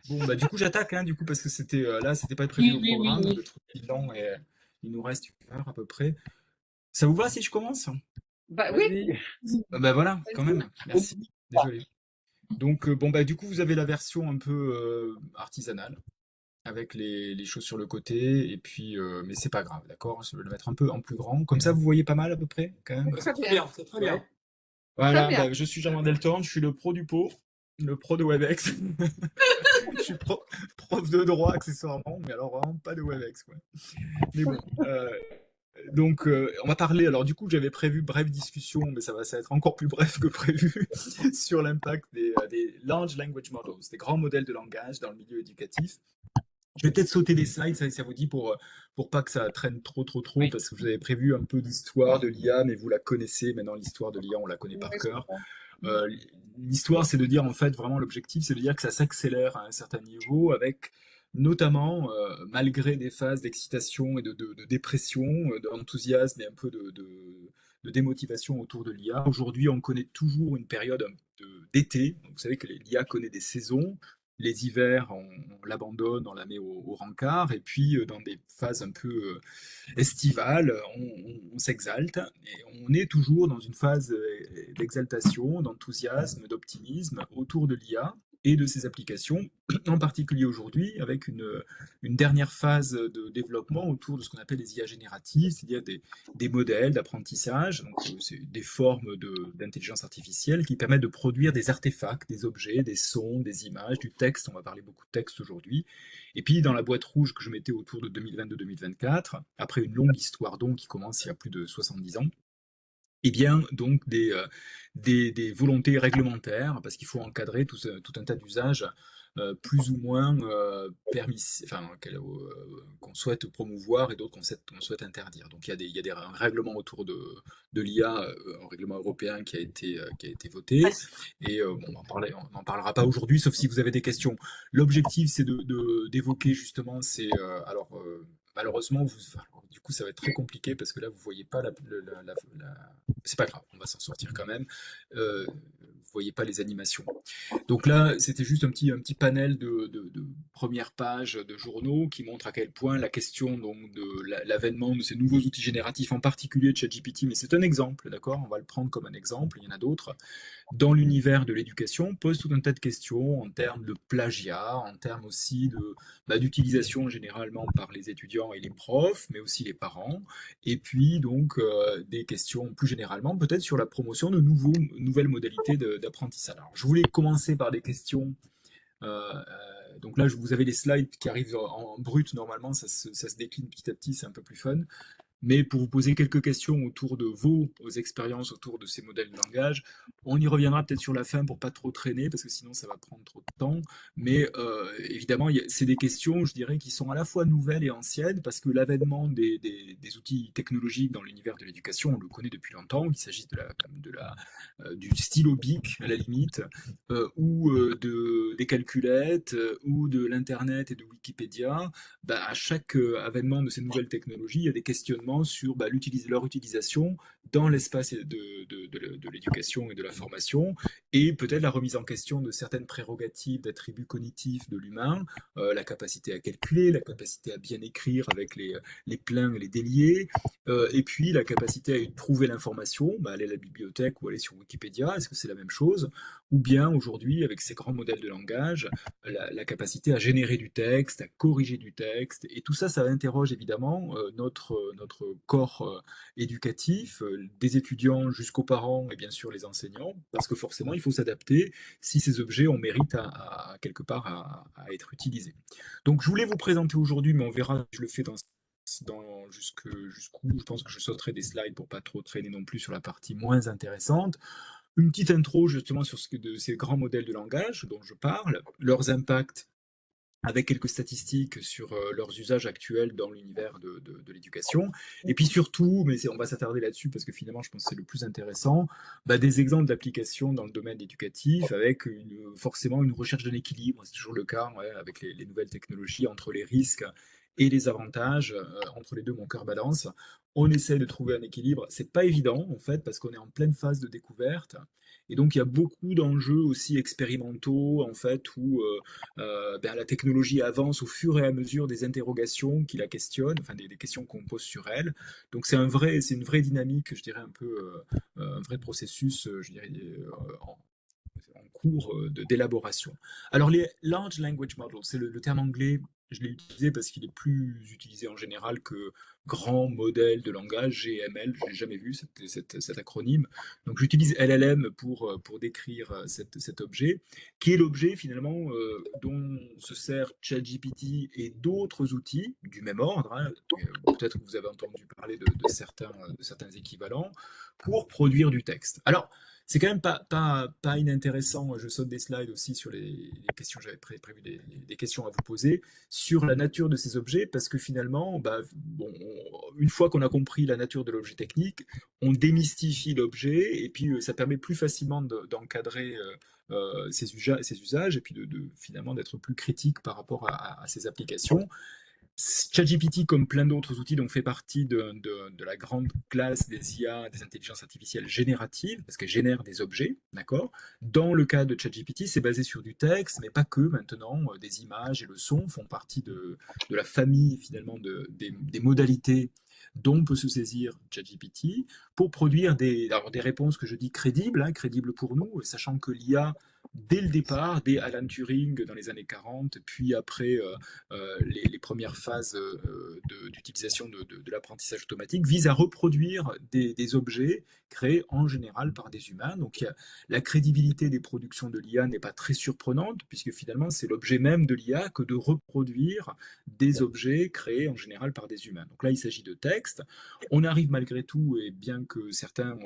Bon, bah du coup j'attaque, hein, du coup, parce que c'était là, c'était pas prévu Oui, au oui, oui, programme, le oui. truc est lent et il nous reste 1 heure à peu près. Ça vous va si je commence? Bah oui, Vas-y. Bah voilà, quand vas-y. même, merci, désolé. Donc bon, bah du coup vous avez la version un peu artisanale, avec les choses sur le côté, et puis, mais c'est pas grave, d'accord? Je vais le mettre un peu en plus grand, comme ça vous voyez pas mal à peu près, quand même. Très Très bien, bien, c'est très bien. ouais, très Voilà, bien. bah, je suis Jean Deltorne, je suis le pro du pot, le pro de WebEx. Je suis prof de droit accessoirement, mais alors vraiment pas de WebEx, quoi. Mais bon, donc on va parler, alors du coup j'avais prévu brève discussion, mais ça va être encore plus bref que prévu, sur l'impact des Large Language Models, des grands modèles de langage dans le milieu éducatif. Je vais peut-être sauter des slides, ça vous dit, pour pas que ça traîne trop, Oui, parce que vous avez prévu un peu d'histoire de l'IA, mais vous la connaissez maintenant, l'histoire de l'IA, on la connaît oui, par je cœur. comprends. Euh, L'histoire, c'est de dire, en fait, vraiment l'objectif, c'est de dire que ça s'accélère à un certain niveau, avec notamment, malgré des phases d'excitation et de dépression, d'enthousiasme et un peu de démotivation autour de l'IA. Aujourd'hui, on connaît toujours une période d'été. Vous savez que l'IA connaît des saisons. Les hivers, on l'abandonne, on la met au rencard, et puis dans des phases un peu estivale, on s'exalte et on est toujours dans une phase d'exaltation, d'enthousiasme, d'optimisme autour de l'IA et de ses applications, en particulier aujourd'hui avec une dernière phase de développement autour de ce qu'on appelle les IA génératives, c'est-à-dire des modèles d'apprentissage, donc c'est des formes d'intelligence artificielle qui permettent de produire des artefacts, des objets, des sons, des images, du texte, on va parler beaucoup de texte aujourd'hui, et puis, dans la boîte rouge que je mettais autour de 2022-2024, après une longue histoire donc qui commence il y a plus de 70 ans, eh bien, donc des volontés réglementaires, parce qu'il faut encadrer tout un tas d'usages plus ou moins permis, enfin, qu'on souhaite promouvoir et d'autres qu'on souhaite interdire. Donc il y a un règlement autour de l'IA, un règlement européen qui a été voté, et bon, on n'en parlera pas aujourd'hui, sauf si vous avez des questions. L'objectif, c'est d'évoquer justement malheureusement, alors, du coup, ça va être très compliqué parce que là, vous voyez pas c'est pas grave, on va s'en sortir quand même. Vous voyez pas les animations. Donc là, c'était juste un petit panel de premières pages de journaux qui montre à quel point la question donc, de l'avènement de ces nouveaux outils génératifs, en particulier de ChatGPT, mais c'est un exemple, d'accord? On va le prendre comme un exemple, il y en a d'autres, dans l'univers de l'éducation, pose tout un tas de questions en termes de plagiat, en termes aussi d'utilisation généralement par les étudiants et les profs, mais aussi les parents, et puis donc des questions plus généralement peut-être sur la promotion de nouvelles modalités d'apprentissage. Alors, je voulais commencer par des questions. Donc là, vous avez les slides qui arrivent en brut normalement, ça se décline petit à petit, c'est un peu plus fun. Mais pour vous poser quelques questions autour de vos expériences autour de ces modèles de langage, on y reviendra peut-être sur la fin pour pas trop traîner, parce que sinon ça va prendre trop de temps. Mais évidemment, c'est des questions, je dirais, qui sont à la fois nouvelles et anciennes, parce que l'avènement des outils technologiques dans l'univers de l'éducation, on le connaît depuis longtemps, qu'il s'agisse du stylo bic à la limite, ou des calculettes, ou de l'Internet et de Wikipédia. Bah, à chaque avènement de ces nouvelles technologies, il y a des questionnements sur leur utilisation dans l'espace de l'éducation et de la formation, et peut-être la remise en question de certaines prérogatives d'attributs cognitifs de l'humain, la capacité à calculer, la capacité à bien écrire avec les pleins et les déliés, et puis la capacité à trouver l'information, bah, aller à la bibliothèque ou aller sur Wikipédia, est-ce que c'est la même chose? Ou bien aujourd'hui, avec ces grands modèles de langage, la capacité à générer du texte, à corriger du texte, et tout ça, ça interroge évidemment notre corps éducatif, des étudiants jusqu'aux parents et bien sûr les enseignants, parce que forcément, il faut s'adapter si ces objets ont mérite quelque part à être utilisés. Donc, je voulais vous présenter aujourd'hui, mais on verra, je le fais jusqu'où. Je pense que je sauterai des slides pour pas trop traîner non plus sur la partie moins intéressante. Une petite intro justement sur de ces grands modèles de langage dont je parle, leurs impacts avec quelques statistiques sur leurs usages actuels dans l'univers de l'éducation. Et puis surtout, mais on va s'attarder là-dessus parce que finalement, je pense que c'est le plus intéressant, bah, des exemples d'applications dans le domaine éducatif avec forcément une recherche d'un équilibre, c'est toujours le cas ouais, avec les nouvelles technologies, entre les risques et les avantages, entre les deux, mon cœur balance. On essaie de trouver un équilibre. C'est pas évident, en fait, parce qu'on est en pleine phase de découverte. Et donc il y a beaucoup d'enjeux aussi expérimentaux en fait où la technologie avance au fur et à mesure des interrogations qui la questionnent, enfin des questions qu'on pose sur elle. Donc c'est une vraie dynamique, je dirais un peu un vrai processus, je dirais en cours d'élaboration. Alors les large language models, c'est le terme anglais, je l'ai utilisé parce qu'il est plus utilisé en général que grand modèle de langage, GML, je n'ai jamais vu cet acronyme. Donc j'utilise LLM pour décrire cet objet, qui est l'objet finalement dont se sert ChatGPT et d'autres outils du même ordre. Hein. Peut-être que vous avez entendu parler de certains équivalents pour produire du texte. Alors, c'est quand même pas inintéressant. Je saute des slides aussi sur les questions, j'avais prévu des questions à vous poser sur la nature de ces objets, parce que finalement, une fois qu'on a compris la nature de l'objet technique, on démystifie l'objet, et puis ça permet plus facilement d'encadrer ses usages, et puis finalement d'être plus critique par rapport à ces applications. ChatGPT, comme plein d'autres outils, donc fait partie de la grande classe des IA, des intelligences artificielles génératives, parce qu'elles génèrent des objets, d'accord. Dans le cas de ChatGPT, c'est basé sur du texte, mais pas que. Maintenant, des images et le son font partie de la famille finalement des modalités dont peut se saisir ChatGPT pour produire des réponses que je dis crédibles, hein, crédibles pour nous, sachant que l'IA dès le départ, dès Alan Turing dans les années 40, puis après les premières phases d'utilisation de l'apprentissage automatique, vise à reproduire des objets créés en général par des humains. Donc la crédibilité des productions de l'IA n'est pas très surprenante, puisque finalement c'est l'objet même de l'IA que de reproduire des objets créés en général par des humains. Donc là il s'agit de texte. On arrive malgré tout, et bien que certains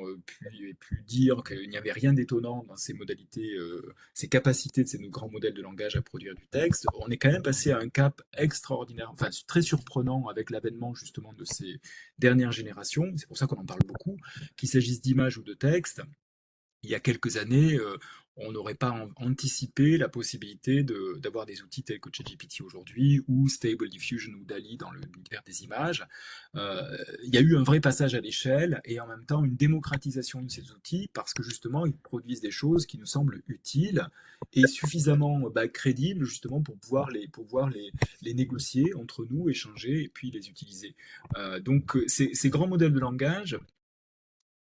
aient pu dire qu'il n'y avait rien d'étonnant dans ces modalités, ces capacités de ces grands modèles de langage à produire du texte, on est quand même passé à un cap extraordinaire, enfin très surprenant avec l'avènement justement de ces dernières générations. C'est pour ça qu'on en parle beaucoup, qu'il s'agisse d'images ou de texte. Il y a quelques années, on n'aurait pas anticipé la possibilité d'avoir des outils tels que ChatGPT aujourd'hui ou Stable Diffusion ou DALL-E dans l'univers des images. Il y a eu un vrai passage à l'échelle et en même temps une démocratisation de ces outils parce que justement ils produisent des choses qui nous semblent utiles et suffisamment crédibles justement pour pouvoir les négocier entre nous, échanger et puis les utiliser. Donc ces grands modèles de langage,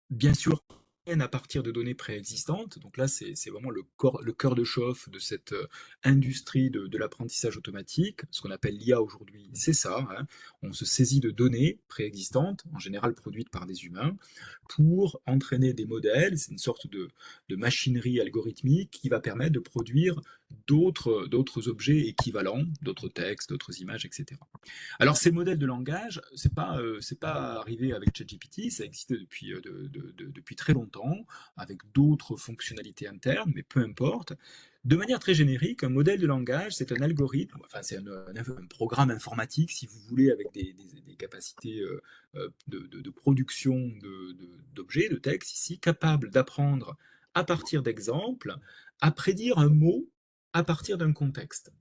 bien sûr, à partir de données préexistantes. Donc là, c'est vraiment le cœur de chauffe de cette industrie de l'apprentissage automatique. Ce qu'on appelle l'IA aujourd'hui, c'est ça. Hein. On se saisit de données préexistantes, en général produites par des humains, pour entraîner des modèles. C'est une sorte de machinerie algorithmique qui va permettre de produire d'autres objets équivalents, d'autres textes, d'autres images, etc. Alors ces modèles de langage, c'est pas arrivé avec ChatGPT, ça existait depuis très longtemps, avec d'autres fonctionnalités internes, mais peu importe. De manière très générique, un modèle de langage, c'est un algorithme, enfin c'est un programme informatique, si vous voulez, avec des capacités de production d'objets, de textes ici, capable d'apprendre à partir d'exemples, à prédire un mot à partir d'un contexte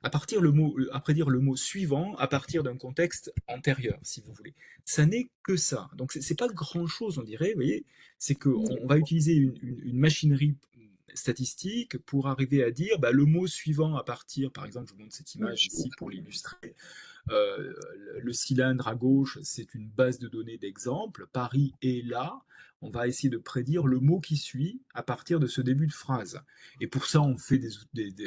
à prédire le mot suivant à partir d'un contexte antérieur, si vous voulez. Ça n'est que ça. Donc c'est pas grand-chose, on dirait, vous voyez, c'est qu'on va utiliser une machinerie statistique pour arriver à dire le mot suivant à partir, par exemple, je vous montre cette image ici pour l'illustrer, euh, le cylindre à gauche, c'est une base de données d'exemples. Paris est là. On va essayer de prédire le mot qui suit à partir de ce début de phrase. Et pour ça, on fait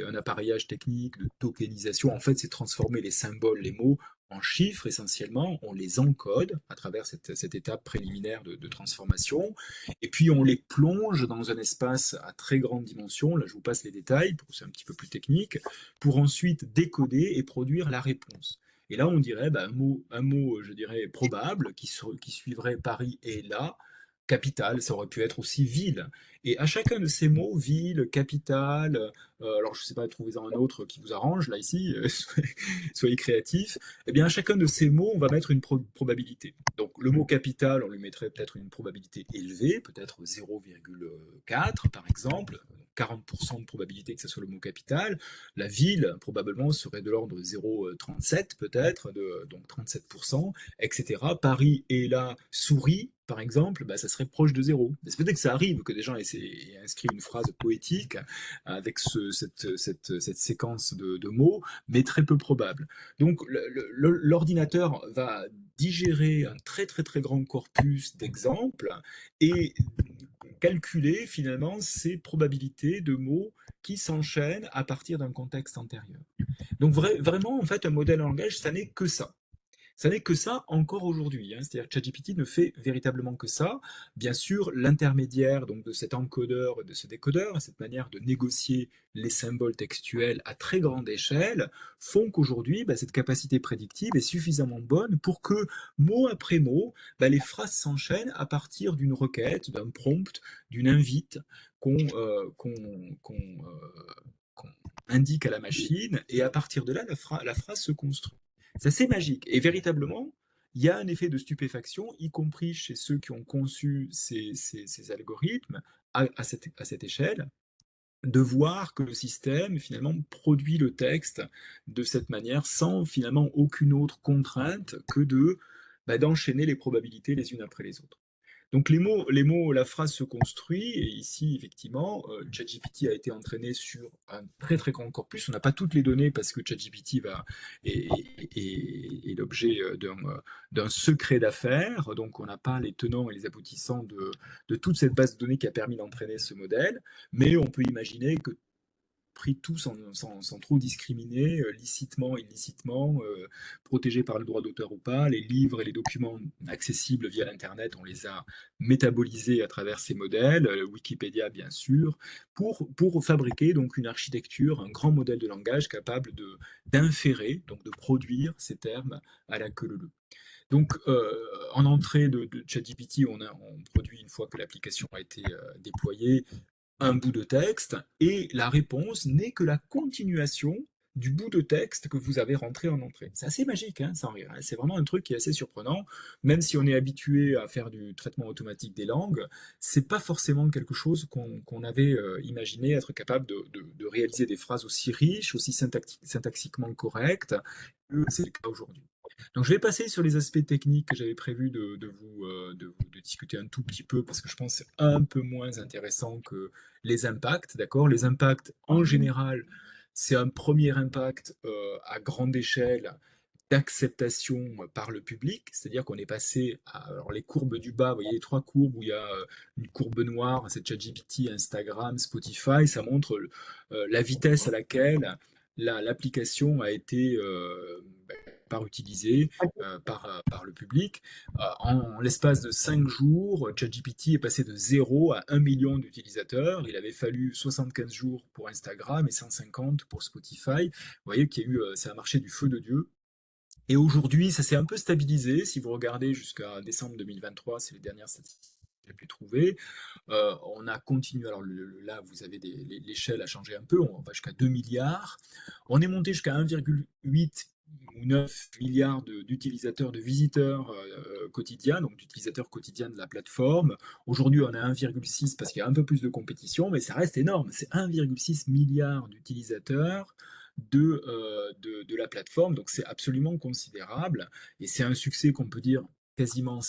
un appareillage technique de tokenisation. En fait, c'est transformer les symboles, les mots, en chiffres essentiellement. On les encode à travers cette étape préliminaire de transformation. Et puis, on les plonge dans un espace à très grande dimension. Là, je vous passe les détails, c'est un petit peu plus technique, pour ensuite décoder et produire la réponse. Et là, on dirait un mot, je dirais, probable, qui suivrait Paris et là, capitale, ça aurait pu être aussi ville. Et à chacun de ces mots, ville, capitale, alors je ne sais pas, trouvez-en un autre qui vous arrange, là, ici, soyez créatifs, eh bien, à chacun de ces mots, on va mettre une probabilité. Donc, le mot capital, on lui mettrait peut-être une probabilité élevée, peut-être 0,4 par exemple, 40% de probabilité que ce soit le mot capital. La ville, probablement, serait de l'ordre de 0,37 peut-être, donc 37%, etc. Paris est là, souris, par exemple, bah, ça serait proche de zéro. C'est peut-être que ça arrive que des gens aient inscrit une phrase poétique avec cette séquence de mots, mais très peu probable. Donc l'ordinateur va digérer un très très très grand corpus d'exemples et calculer finalement ces probabilités de mots qui s'enchaînent à partir d'un contexte antérieur. Donc vraiment, en fait, un modèle en langage, ça n'est que ça. Ça n'est que ça encore aujourd'hui. Hein. C'est-à-dire que ChatGPT ne fait véritablement que ça. Bien sûr, l'intermédiaire donc de cet encodeur et de ce décodeur, cette manière de négocier les symboles textuels à très grande échelle, font qu'aujourd'hui, bah, cette capacité prédictive est suffisamment bonne pour que, mot après mot, bah, les phrases s'enchaînent à partir d'une requête, d'un prompt, d'une invite qu'on indique à la machine, et à partir de là, la phrase se construit. C'est assez magique. Et véritablement, il y a un effet de stupéfaction, y compris chez ceux qui ont conçu ces algorithmes à cette échelle, de voir que le système finalement produit le texte de cette manière sans finalement aucune autre contrainte que d'enchaîner les probabilités les unes après les autres. Donc la phrase se construit, et ici, effectivement, ChatGPT a été entraîné sur un très très grand corpus. On n'a pas toutes les données parce que est l'objet d'un secret d'affaires, donc on n'a pas les tenants et les aboutissants de toute cette base de données qui a permis d'entraîner ce modèle, mais on peut imaginer que pris tout sans trop discriminer, licitement, illicitement, protégés par le droit d'auteur ou pas. Les livres et les documents accessibles via l'Internet, on les a métabolisés à travers ces modèles, Wikipédia bien sûr, pour fabriquer donc une architecture, un grand modèle de langage capable d'inférer, donc de produire ces termes à la queue leu. Donc, en entrée de ChatGPT, on produit, une fois que l'application a été déployée, un bout de texte, et la réponse n'est que la continuation du bout de texte que vous avez rentré en entrée. C'est assez magique, hein, sans rire. Hein. C'est vraiment un truc qui est assez surprenant. Même si on est habitué à faire du traitement automatique des langues, c'est pas forcément quelque chose qu'on avait imaginé être capable de réaliser des phrases aussi riches, aussi syntaxiquement correctes, que c'est le cas aujourd'hui. Donc, je vais passer sur les aspects techniques que j'avais prévu de discuter un tout petit peu parce que je pense que c'est un peu moins intéressant que les impacts, d'accord? Les impacts, en général, c'est un premier impact à grande échelle d'acceptation par le public, c'est-à-dire qu'on est passé à alors les courbes du bas, vous voyez les trois courbes où il y a une courbe noire, c'est ChatGPT, Instagram, Spotify, ça montre la vitesse à laquelle l'application a été par utilisée par le public. En l'espace de 5 jours, ChatGPT est passé de 0 à 1 million d'utilisateurs. Il avait fallu 75 jours pour Instagram et 150 pour Spotify. Vous voyez qu'il y a eu, ça a marché du feu de Dieu. Et aujourd'hui, ça s'est un peu stabilisé. Si vous regardez jusqu'à décembre 2023, c'est les dernières statistiques que j'ai pu trouver. On a continué. Alors là, vous avez l'échelle a changé un peu. On va jusqu'à 2 milliards. On est monté jusqu'à 1,8 ou 9 milliards d'utilisateurs, de visiteurs quotidiens, donc d'utilisateurs quotidiens de la plateforme. Aujourd'hui, on a 1,6 parce qu'il y a un peu plus de compétition, mais ça reste énorme. C'est 1,6 milliard d'utilisateurs de la plateforme, donc c'est absolument considérable, et c'est un succès qu'on peut dire quasiment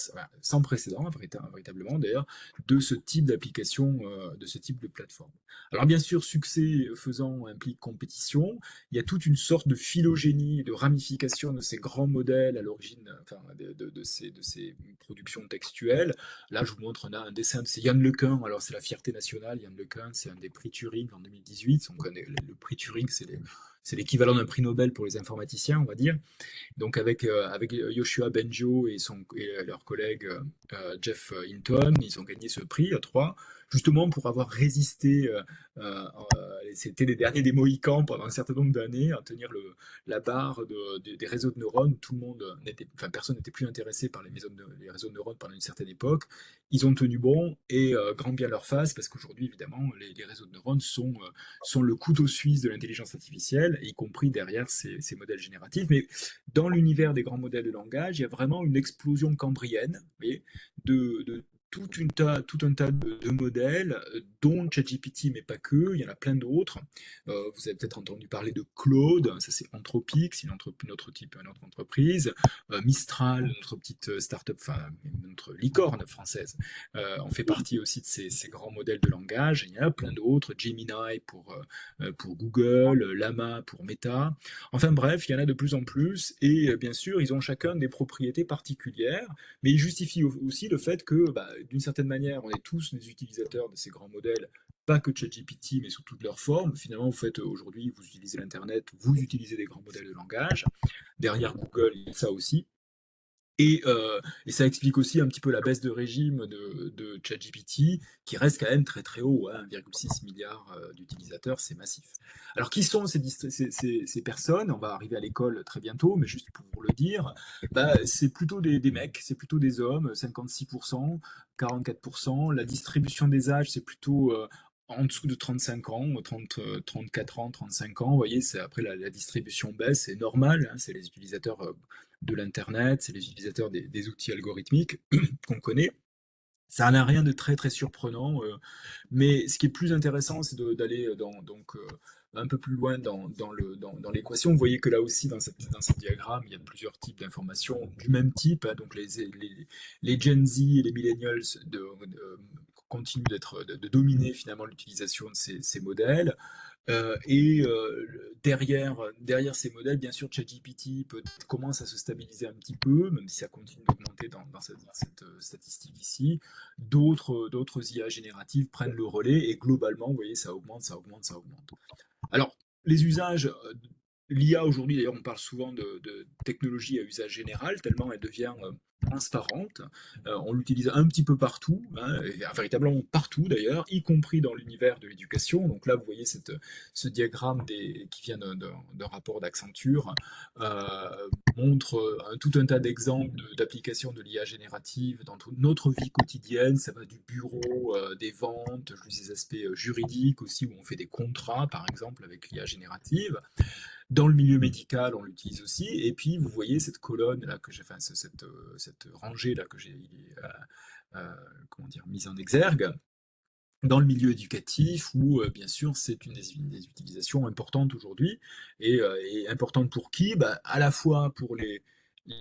sans précédent, véritablement d'ailleurs, de ce type d'application, de ce type de plateforme. Alors bien sûr, succès faisant implique compétition, il y a toute une sorte de phylogénie, de ramification de ces grands modèles à l'origine enfin, de ces productions textuelles. Là, je vous montre, on a un dessin, c'est Yann Lequin, alors c'est la fierté nationale, Yann Lequin, c'est un des prix Turing en 2018, on connaît le prix Turing, c'est l'équivalent d'un prix Nobel pour les informaticiens, on va dire. Donc avec Yoshua Bengio et leur collègue Jeff Hinton, ils ont gagné ce prix à trois, justement pour avoir résisté, c'était les derniers des Mohicans pendant un certain nombre d'années, à tenir la barre des réseaux de neurones. Tout le monde enfin personne n'était plus intéressé par les réseaux de neurones pendant une certaine époque. Ils ont tenu bon et grand bien leur face parce qu'aujourd'hui évidemment les réseaux de neurones sont le couteau suisse de l'intelligence artificielle, y compris derrière ces modèles génératifs. Mais dans l'univers des grands modèles de langage, il y a vraiment une explosion cambrienne, vous voyez, de tout un tas de modèles, dont ChatGPT, mais pas que, il y en a plein d'autres. Vous avez peut-être entendu parler de Claude, ça c'est Anthropic, c'est une autre entreprise. Mistral, notre petite start-up, enfin notre licorne française, on fait partie aussi de ces grands modèles de langage. Il y en a plein d'autres, Gemini pour Google, Llama pour Meta. Enfin bref, il y en a de plus en plus, et bien sûr, ils ont chacun des propriétés particulières, mais ils justifient aussi le fait que, bah, d'une certaine manière, on est tous des utilisateurs de ces grands modèles, pas que ChatGPT, mais sous toutes leurs formes. Finalement, vous faites aujourd'hui, vous utilisez l'Internet, vous utilisez des grands modèles de langage. Derrière Google, il y a ça aussi. Et ça explique aussi un petit peu la baisse de régime de ChatGPT, qui reste quand même très très haut, hein, 1,6 milliard d'utilisateurs, c'est massif. Alors qui sont ces personnes? On va arriver à l'école très bientôt, mais juste pour le dire, bah, c'est plutôt des mecs, c'est plutôt des hommes, 56%, 44%. La distribution des âges, c'est plutôt en dessous de 35 ans, 30, 34 ans, 35 ans. Vous voyez, c'est après la distribution baisse, c'est normal, hein, c'est les utilisateurs de l'Internet, c'est les utilisateurs des outils algorithmiques qu'on connaît. Ça n'a rien de très très surprenant, mais ce qui est plus intéressant, c'est d'aller un peu plus loin dans l'équation. Vous voyez que là aussi, dans ce diagramme, il y a plusieurs types d'informations du même type, hein, donc les Gen Z et les Millennials continuent de dominer finalement l'utilisation de ces modèles. Derrière ces modèles, bien sûr, ChatGPT commence à se stabiliser un petit peu, même si ça continue d'augmenter dans cette statistique ici. D'autres IA génératives prennent le relais et globalement, vous voyez, ça augmente, ça augmente, ça augmente. Alors, les usages, l'IA aujourd'hui, d'ailleurs, on parle souvent de technologie à usage général, tellement elle devient transparente. On l'utilise un petit peu partout, hein, véritablement partout d'ailleurs, y compris dans l'univers de l'éducation. Donc là, vous voyez ce diagramme qui vient d'un rapport d'Accenture, montre tout un tas d'exemples d'applications de l'IA générative dans toute notre vie quotidienne. Ça va du bureau, des ventes, des aspects juridiques aussi, où on fait des contrats, par exemple, avec l'IA générative. Dans le milieu médical, on l'utilise aussi. Et puis, vous voyez cette colonne là que j'ai, enfin, cette rangée là que j'ai, comment dire, mise en exergue. Dans le milieu éducatif, où bien sûr c'est une des utilisations importantes aujourd'hui, et importante pour qui? Bah, à la fois pour les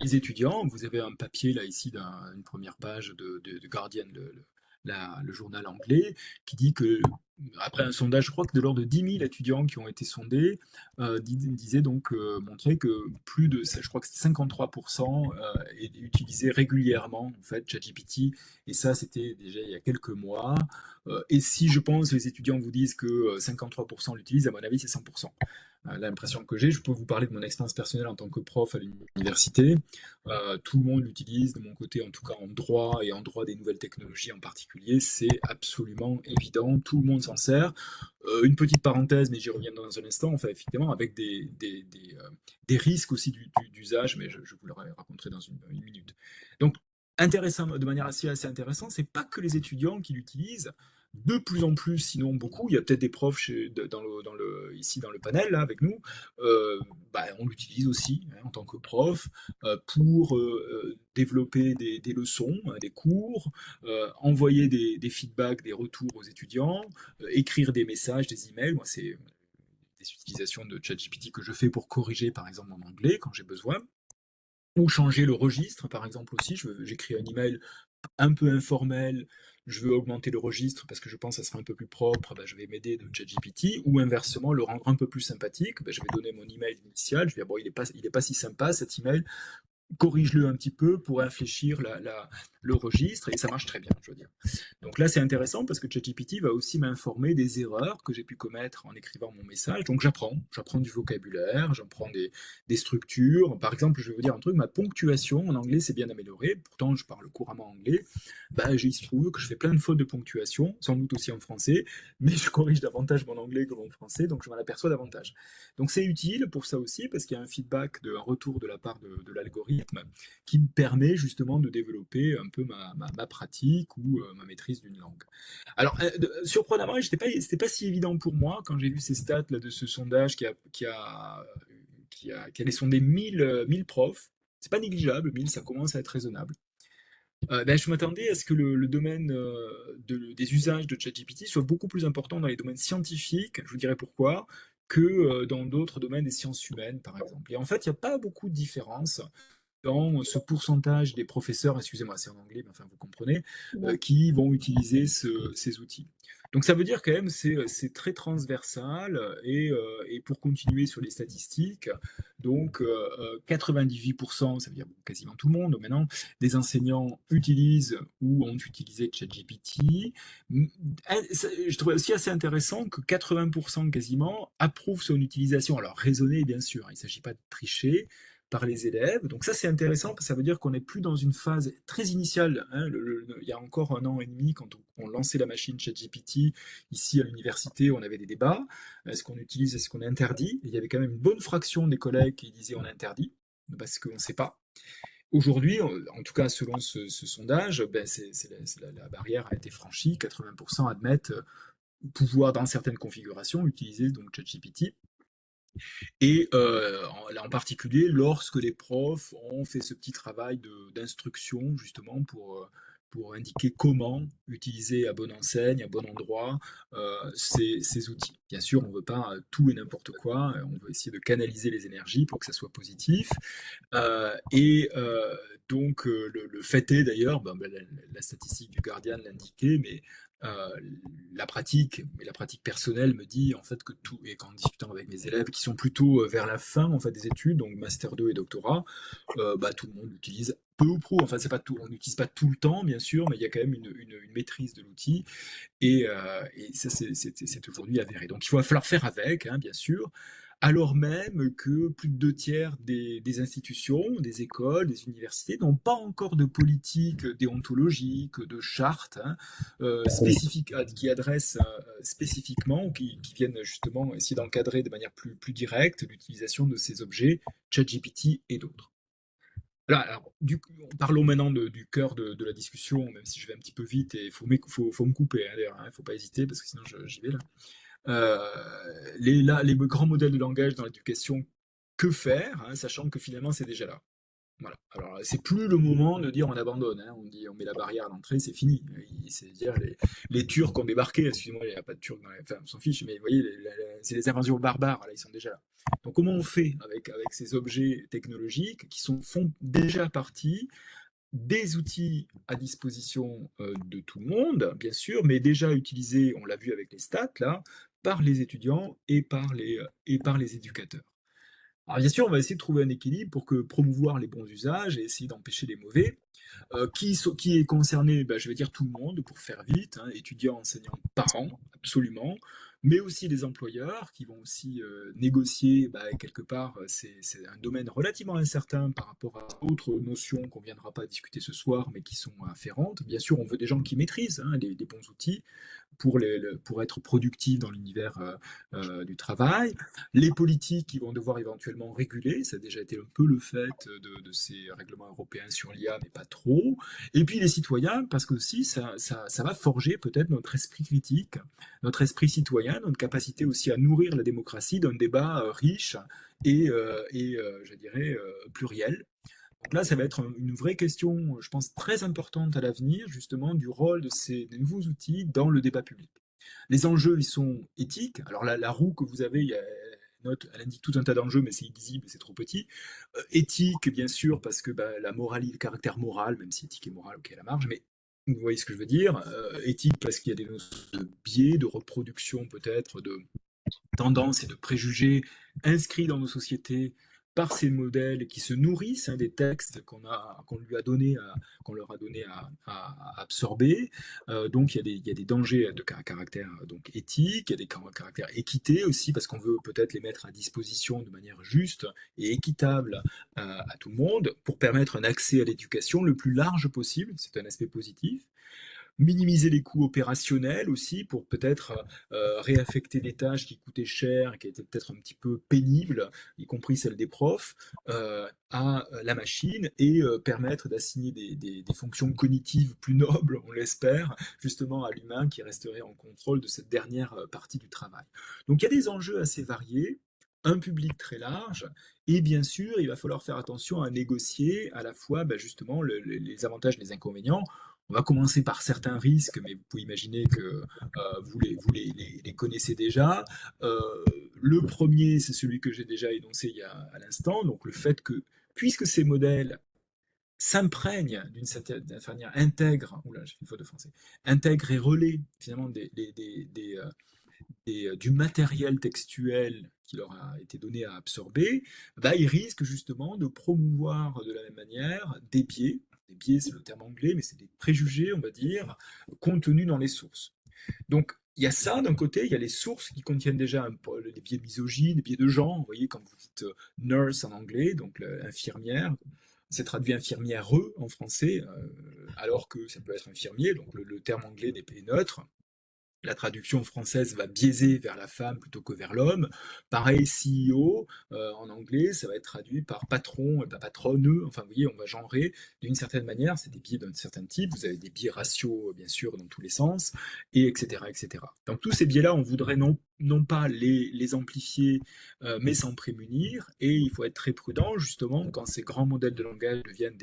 étudiants. Vous avez un papier là ici une première page de Guardian, le journal anglais, qui dit que après un sondage, je crois que de l'ordre de 10 000 étudiants qui ont été sondés, disait donc montrer que plus de, je crois que c'est 53% utilisaient régulièrement en fait ChatGPT, et ça c'était déjà il y a quelques mois. Et si je pense les étudiants vous disent que 53% l'utilisent, à mon avis c'est 100%. L'impression que j'ai, je peux vous parler de mon expérience personnelle en tant que prof à l'université. Tout le monde l'utilise, de mon côté en tout cas en droit, et en droit des nouvelles technologies en particulier, c'est absolument évident, tout le monde s'en sert. Une petite parenthèse, mais j'y reviens dans un instant, enfin effectivement avec des risques aussi d'usage, mais je vous le raconterai dans une minute. Donc intéressant, de manière assez intéressante, c'est pas que les étudiants qui l'utilisent, de plus en plus, sinon beaucoup. Il y a peut-être des profs ici dans le panel là avec nous. Bah, on l'utilise aussi, hein, en tant que prof, pour développer des leçons, hein, des cours, envoyer des feedbacks, des retours aux étudiants, écrire des messages, des emails. Moi, c'est des utilisations de ChatGPT que je fais pour corriger, par exemple, mon anglais quand j'ai besoin. Ou changer le registre, par exemple aussi. J'écris un email un peu informel, je veux augmenter le registre parce que je pense que ça sera un peu plus propre, ben, je vais m'aider de ChatGPT, ou inversement, le rendre un peu plus sympathique, ben, je vais donner mon email initial, je vais dire, bon, il est pas si sympa cet email, corrige-le un petit peu pour infléchir le registre, et ça marche très bien, je veux dire. Donc là, c'est intéressant parce que ChatGPT va aussi m'informer des erreurs que j'ai pu commettre en écrivant mon message. Donc j'apprends du vocabulaire, j'apprends des structures. Par exemple, je vais vous dire un truc, ma ponctuation en anglais s'est bien améliorée. Pourtant, je parle couramment anglais. Bah, il se trouve que je fais plein de fautes de ponctuation, sans doute aussi en français, mais je corrige davantage mon anglais que mon français, donc je m'en aperçois davantage. Donc c'est utile pour ça aussi, parce qu'il y a un feedback, un retour de la part de l'algorithme, qui me permet justement de développer un peu ma pratique, ou ma maîtrise d'une langue. Alors, surprenamment, c'était pas si évident pour moi quand j'ai vu ces stats là, de ce sondage qui allait sonder 1000 profs. C'est pas négligeable, 1000, ça commence à être raisonnable. Je m'attendais à ce que le domaine des usages de ChatGPT soit beaucoup plus important dans les domaines scientifiques, je vous dirais pourquoi, que dans d'autres domaines des sciences humaines, par exemple. Et en fait, il n'y a pas beaucoup de différence dans ce pourcentage des professeurs, excusez-moi, c'est en anglais, mais enfin vous comprenez, Ouais. qui vont utiliser ces outils. Donc ça veut dire quand même c'est très transversal et pour continuer sur les statistiques, donc 98%, ça veut dire quasiment tout le monde maintenant, des enseignants utilisent ou ont utilisé ChatGPT. Je trouvais aussi assez intéressant que 80% quasiment approuvent son utilisation. Alors raisonnée bien sûr, il ne s'agit pas de tricher, par les élèves. Donc ça, c'est intéressant parce que ça veut dire qu'on n'est plus dans une phase très initiale. Hein. Il y a encore 1 an et demi, quand on lançait la machine ChatGPT, ici à l'université, on avait des débats. Est-ce qu'on utilise, est-ce qu'on interdit? Et il y avait quand même une bonne fraction des collègues qui disaient on interdit, parce qu'on ne sait pas. Aujourd'hui, en tout cas selon ce sondage, la barrière a été franchie. 80% admettent pouvoir, dans certaines configurations, utiliser donc ChatGPT. Et là en particulier, lorsque les profs ont fait ce petit travail d'instruction, justement, pour indiquer comment utiliser à bonne enseigne, à bon endroit, ces outils. Bien sûr, on ne veut pas tout et n'importe quoi, on veut essayer de canaliser les énergies pour que ça soit positif. Donc, le fait est d'ailleurs, la statistique du Guardian l'indiquait, euh, mais la pratique personnelle me dit en fait que tout, et qu'en discutant avec mes élèves qui sont plutôt vers la fin en fait des études, donc master 2 et doctorat, tout le monde utilise peu ou prou. Enfin, c'est pas tout, on n'utilise pas tout le temps, bien sûr, mais il y a quand même une maîtrise de l'outil et ça, c'est aujourd'hui avéré. Donc, il va falloir faire avec, hein, bien sûr, alors même que plus de 2 tiers des institutions, des écoles, des universités n'ont pas encore de politique déontologique, de charte hein, spécifique qui adresse spécifiquement ou qui viennent justement essayer d'encadrer de manière plus directe l'utilisation de ces objets, ChatGPT et d'autres. Parlons maintenant du cœur de la discussion, même si je vais un petit peu vite et il faut me couper, hein, d'ailleurs, il ne faut pas hésiter parce que sinon j'y vais là. Les grands modèles de langage dans l'éducation, que faire, hein, sachant que finalement c'est déjà là. Voilà. Alors, c'est plus le moment de dire on abandonne, hein. On dit on met la barrière à l'entrée, c'est fini. C'est dire les Turcs ont débarqué, excusez-moi, il n'y a pas de Turcs dans les. Enfin, on s'en fiche, mais vous voyez, c'est les invasions barbares, là, ils sont déjà là. Donc, comment on fait avec ces objets technologiques qui font déjà partie des outils à disposition de tout le monde, bien sûr, mais déjà utilisés, on l'a vu avec les stats, là, par les étudiants et par les éducateurs. Alors bien sûr, on va essayer de trouver un équilibre pour que promouvoir les bons usages et essayer d'empêcher les mauvais. Qui est concerné? Je vais dire tout le monde, pour faire vite, hein, étudiants, enseignants, parents, absolument, mais aussi les employeurs qui vont aussi négocier, quelque part, c'est un domaine relativement incertain par rapport à d'autres notions qu'on ne viendra pas discuter ce soir, mais qui sont afférentes. Bien sûr, on veut des gens qui maîtrisent hein, les bons outils, pour être productifs dans l'univers du travail. Les politiques qui vont devoir éventuellement réguler, ça a déjà été un peu le fait de ces règlements européens sur l'IA, mais pas trop. Et puis les citoyens, parce que aussi ça va forger peut-être notre esprit critique, notre esprit citoyen, notre capacité aussi à nourrir la démocratie d'un débat riche je dirais, pluriel. Donc là, ça va être une vraie question, je pense, très importante à l'avenir, justement, du rôle de des nouveaux outils dans le débat public. Les enjeux, ils sont éthiques. Alors la roue que vous avez, elle indique tout un tas d'enjeux, mais c'est illisible, c'est trop petit. Éthique, bien sûr, parce que la moralité, le caractère moral, même si éthique et morale, ok, à la marge, mais vous voyez ce que je veux dire. Éthique, parce qu'il y a des notions de biais, de reproduction peut-être, de tendances et de préjugés inscrits dans nos sociétés par ces modèles qui se nourrissent hein, des textes qu'on leur a donné à absorber. Donc il y a des dangers de caractère donc éthique, il y a des caractères équité aussi parce qu'on veut peut-être les mettre à disposition de manière juste et équitable à tout le monde pour permettre un accès à l'éducation le plus large possible. C'est un aspect positif minimiser les coûts opérationnels aussi pour peut-être réaffecter des tâches qui coûtaient cher, qui étaient peut-être un petit peu pénibles, y compris celles des profs, à la machine et permettre d'assigner des fonctions cognitives plus nobles, on l'espère, justement à l'humain qui resterait en contrôle de cette dernière partie du travail. Donc il y a des enjeux assez variés. un public très large, et bien sûr, il va falloir faire attention à négocier à la fois justement les avantages et les inconvénients. On va commencer par certains risques, mais vous pouvez imaginer que vous les connaissez déjà. Euh, le premier, c'est celui que j'ai déjà énoncé à l'instant, donc le fait que, puisque ces modèles s'imprègnent d'une certaine manière, intègrent, oula, j'ai fait une faute de français, intègrent et relaient finalement du matériel textuel qui leur a été donné à absorber, ils risquent justement de promouvoir de la même manière des biais. Des biais, c'est le terme anglais, mais c'est des préjugés, on va dire, contenus dans les sources. Donc, il y a ça d'un côté, il y a les sources qui contiennent déjà des biais misogynes, des biais de genre. Vous voyez, quand vous dites nurse en anglais, donc infirmière, c'est traduit infirmière en français, alors que ça peut être infirmier, donc le terme anglais n'est pas neutre. La traduction française va biaiser vers la femme plutôt que vers l'homme. Pareil, CEO, en anglais, ça va être traduit par patron et pas patronne. Enfin, vous voyez, on va genrer d'une certaine manière. C'est des biais d'un certain type. Vous avez des biais raciaux, bien sûr, dans tous les sens, et etc., etc. Donc, tous ces biais-là, on voudrait non pas les amplifier, mais s'en prémunir. Et il faut être très prudent, justement, quand ces grands modèles de langage deviennent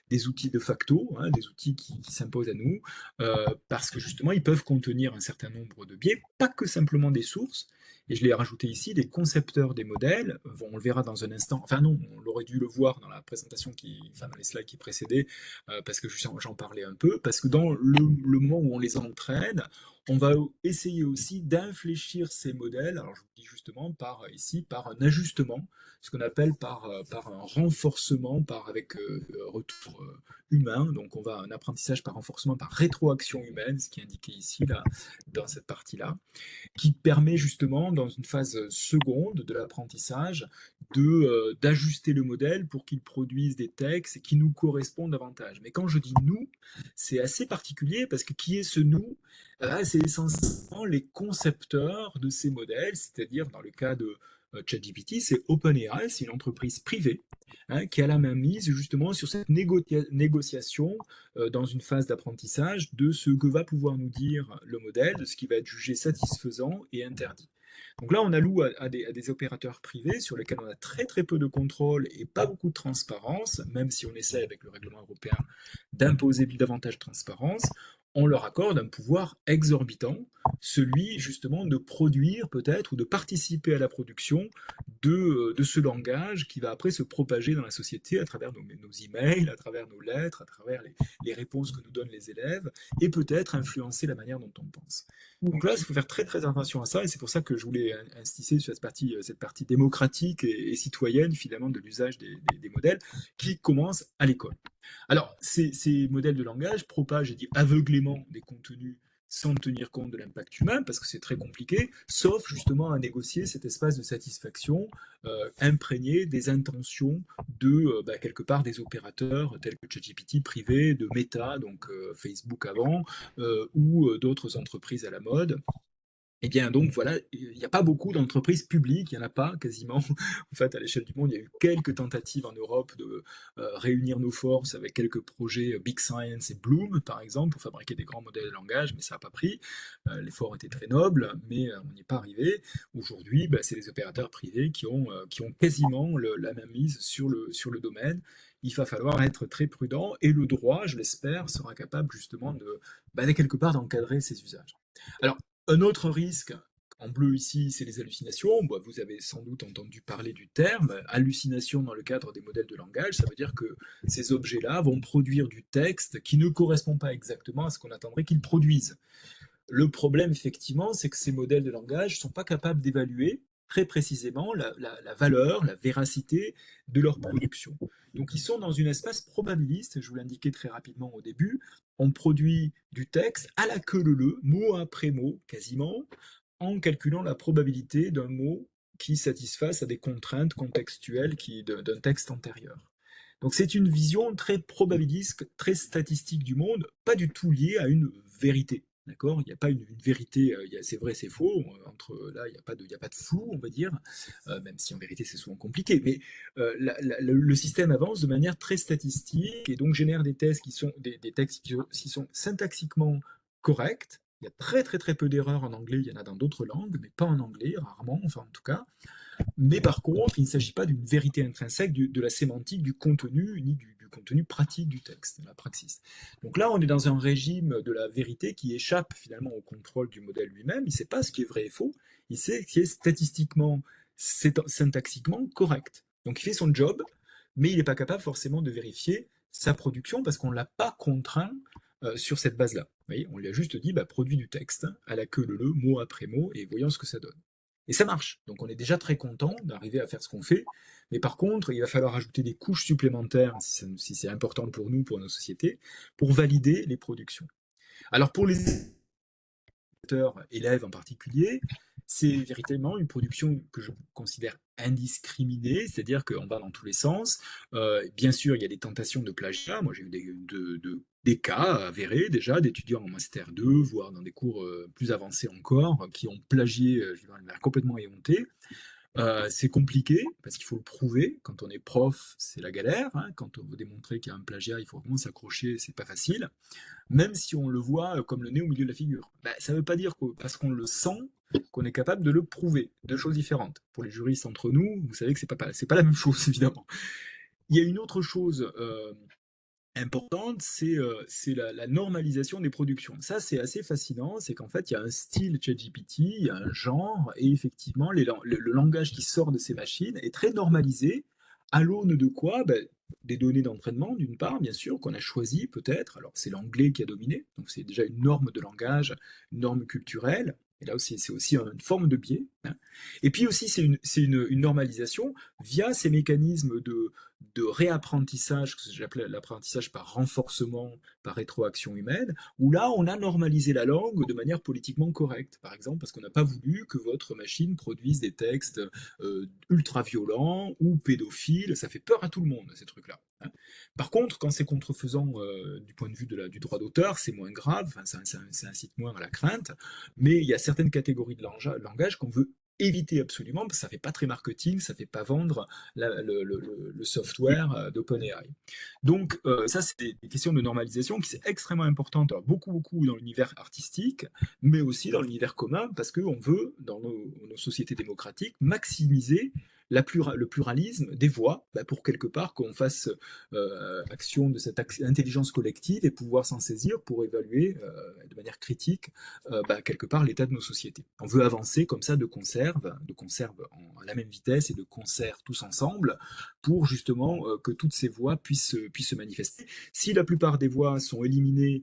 des outils de facto, hein, des outils qui s'imposent à nous, parce que justement, ils peuvent contenir un certain nombre de biais, pas que simplement des sources. Et je l'ai rajouté ici, les concepteurs des modèles, on le verra dans un instant, enfin non, on l'aurait dû le voir dans la présentation, enfin dans les slides qui précédaient, parce que j'en parlais un peu, parce que dans le moment où on les entraîne, on va essayer aussi d'infléchir ces modèles, alors je vous dis justement par un ajustement, ce qu'on appelle par un renforcement, avec retour humain. Donc on va un apprentissage par renforcement, par rétroaction humaine, ce qui est indiqué ici, là, dans cette partie-là, qui permet justement, dans une phase seconde de l'apprentissage, d'ajuster le modèle pour qu'il produise des textes qui nous correspondent davantage. Mais quand je dis nous, c'est assez particulier parce que qui est ce nous? C'est essentiellement les concepteurs de ces modèles, c'est-à-dire dans le cas de ChatGPT, c'est OpenAI, c'est une entreprise privée, hein, qui a la main mise justement sur cette négociation dans une phase d'apprentissage de ce que va pouvoir nous dire le modèle, de ce qui va être jugé satisfaisant et interdit. Donc là, on alloue à des opérateurs privés sur lesquels on a très très peu de contrôle et pas beaucoup de transparence, même si on essaie avec le règlement européen d'imposer davantage de transparence. On leur accorde un pouvoir exorbitant, celui justement de produire peut-être ou de participer à la production de ce langage qui va après se propager dans la société à travers nos emails, à travers nos lettres, à travers les réponses que nous donnent les élèves, et peut-être influencer la manière dont on pense. Donc là, il faut faire très très attention à ça, et c'est pour ça que je voulais insister sur cette partie démocratique et citoyenne finalement de l'usage des modèles qui commence à l'école. Alors, ces modèles de langage propagent, j'ai dit, aveuglément des contenus sans tenir compte de l'impact humain, parce que c'est très compliqué, sauf justement à négocier cet espace de satisfaction imprégné des intentions quelque part des opérateurs tels que ChatGPT privé, de Meta, donc Facebook avant, ou d'autres entreprises à la mode. Eh bien, donc voilà, il n'y a pas beaucoup d'entreprises publiques, il n'y en a pas quasiment. En fait, à l'échelle du monde, il y a eu quelques tentatives en Europe de réunir nos forces avec quelques projets Big Science et Bloom, par exemple, pour fabriquer des grands modèles de langage, mais ça n'a pas pris. L'effort était très noble, mais on n'y est pas arrivé. Aujourd'hui, c'est les opérateurs privés qui ont quasiment la main mise sur le domaine. Il va falloir être très prudent et le droit, je l'espère, sera capable justement de quelque part d'encadrer ces usages. Alors, un autre risque, en bleu ici, c'est les hallucinations. Vous avez sans doute entendu parler du terme. Hallucination dans le cadre des modèles de langage, ça veut dire que ces objets-là vont produire du texte qui ne correspond pas exactement à ce qu'on attendrait qu'ils produisent. Le problème, effectivement, c'est que ces modèles de langage ne sont pas capables d'évaluer très précisément la valeur, la véracité de leur production. Donc ils sont dans une espace probabiliste, je vous l'indiquais très rapidement au début, on produit du texte à la queue leu, mot après mot, quasiment, en calculant la probabilité d'un mot qui satisfasse à des contraintes contextuelles d'un texte antérieur. Donc c'est une vision très probabiliste, très statistique du monde, pas du tout liée à une vérité. D'accord. Il n'y a pas une vérité, c'est vrai, c'est faux. Entre là, il n'y a pas de flou, on va dire, même si en vérité c'est souvent compliqué. Mais le système avance de manière très statistique et donc génère des textes des textes qui sont syntaxiquement corrects. Il y a très très très peu d'erreurs en anglais, il y en a dans d'autres langues, mais pas en anglais, rarement, enfin en tout cas. Mais par contre, il ne s'agit pas d'une vérité intrinsèque de la sémantique du contenu, ni du contenu pratique du texte, de la praxis. Donc là, on est dans un régime de la vérité qui échappe finalement au contrôle du modèle lui-même. Il ne sait pas ce qui est vrai et faux, il sait ce qui est statistiquement, syntaxiquement correct. Donc il fait son job, mais il n'est pas capable forcément de vérifier sa production parce qu'on ne l'a pas contraint sur cette base-là. Vous voyez, on lui a juste dit, bah, produit du texte, à la queue leu, mot après mot, et voyons ce que ça donne. Et ça marche. Donc on est déjà très content d'arriver à faire ce qu'on fait. Mais par contre, il va falloir ajouter des couches supplémentaires, si c'est important pour nous, pour nos sociétés, pour valider les productions. Alors pour les élèves en particulier, c'est véritablement une production que je considère indiscriminée, c'est-à-dire qu'on va dans tous les sens. Bien sûr, il y a des tentations de plagiat. Moi, j'ai eu des cas avérés déjà d'étudiants en master 2, voire dans des cours plus avancés encore, qui ont plagié de manière complètement éhontée. C'est compliqué parce qu'il faut le prouver. Quand on est prof, c'est la galère, hein. Quand on veut démontrer qu'il y a un plagiat, il faut vraiment s'accrocher, c'est pas facile. Même si on le voit comme le nez au milieu de la figure. Ben, ça ne veut pas dire que parce qu'on le sent, qu'on est capable de le prouver. Deux choses différentes. Pour les juristes entre nous, vous savez que c'est pas la même chose, évidemment. Il y a une autre chose importante, c'est la normalisation des productions. Ça, c'est assez fascinant, c'est qu'en fait, il y a un style ChatGPT, il y a un genre, et effectivement, le langage qui sort de ces machines est très normalisé, à l'aune de quoi ben, des données d'entraînement, d'une part, bien sûr, qu'on a choisi peut-être, alors c'est l'anglais qui a dominé, donc c'est déjà une norme de langage, une norme culturelle, et là aussi, c'est aussi une forme de biais, hein. Et puis aussi, une normalisation via ces mécanismes de réapprentissage, que j'appelle l'apprentissage par renforcement, par rétroaction humaine, où là, on a normalisé la langue de manière politiquement correcte. Par exemple, parce qu'on n'a pas voulu que votre machine produise des textes ultra-violents ou pédophiles. Ça fait peur à tout le monde, ces trucs-là, hein. Par contre, quand c'est contrefaisant du point de vue du droit d'auteur, c'est moins grave, enfin, ça incite moins à la crainte, mais il y a certaines catégories de langage qu'on veut éviter absolument, parce que ça fait pas très marketing, ça fait pas vendre le software d'OpenAI. Donc ça, c'est des questions de normalisation qui sont extrêmement importantes, alors, beaucoup dans l'univers artistique, mais aussi dans l'univers commun, parce qu'on veut, dans nos sociétés démocratiques, maximiser le pluralisme des voix, bah, pour quelque part qu'on fasse action de cette intelligence collective et pouvoir s'en saisir pour évaluer de manière critique bah, quelque part l'état de nos sociétés. On veut avancer comme ça de conserve à la même vitesse et de concert tous ensemble pour justement que toutes ces voix puissent se manifester. Si la plupart des voix sont éliminées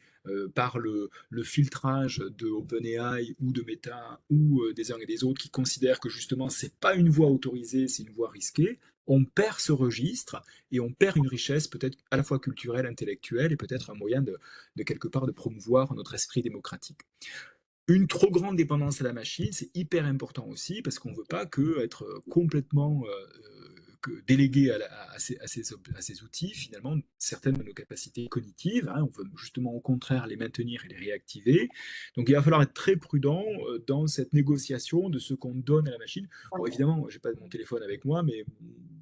par le filtrage de OpenAI ou de Meta ou des uns et des autres qui considèrent que justement c'est pas une voie autorisée, c'est une voie risquée, on perd ce registre et on perd une richesse peut-être à la fois culturelle, intellectuelle et peut-être un moyen de quelque part de promouvoir notre esprit démocratique. Une trop grande dépendance à la machine, c'est hyper important aussi parce qu'on ne veut pas être complètement délégué à ces outils, finalement, certaines de nos capacités cognitives, hein, on veut justement au contraire les maintenir et les réactiver. Donc il va falloir être très prudent dans cette négociation de ce qu'on donne à la machine. Bon, évidemment, je n'ai pas mon téléphone avec moi, mais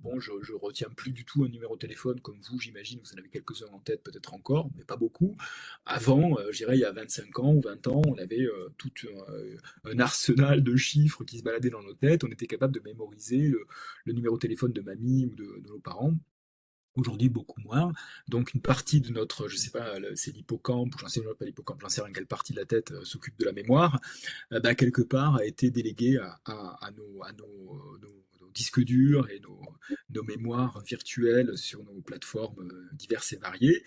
bon, je ne retiens plus du tout un numéro de téléphone comme vous, j'imagine, vous en avez quelques-uns en tête peut-être encore, mais pas beaucoup. Avant, je dirais il y a 25 ans ou 20 ans, on avait tout un arsenal de chiffres qui se baladaient dans nos têtes, on était capable de mémoriser le numéro de téléphone de mamie ou de nos parents. Aujourd'hui, beaucoup moins. Donc, une partie de notre, je sais pas, c'est l'hippocampe, ou j'en sais pas l'hippocampe, j'en sais rien quelle partie de la tête s'occupe de la mémoire, bah, quelque part a été déléguée nos disques durs et nos mémoires virtuelles sur nos plateformes diverses et variées.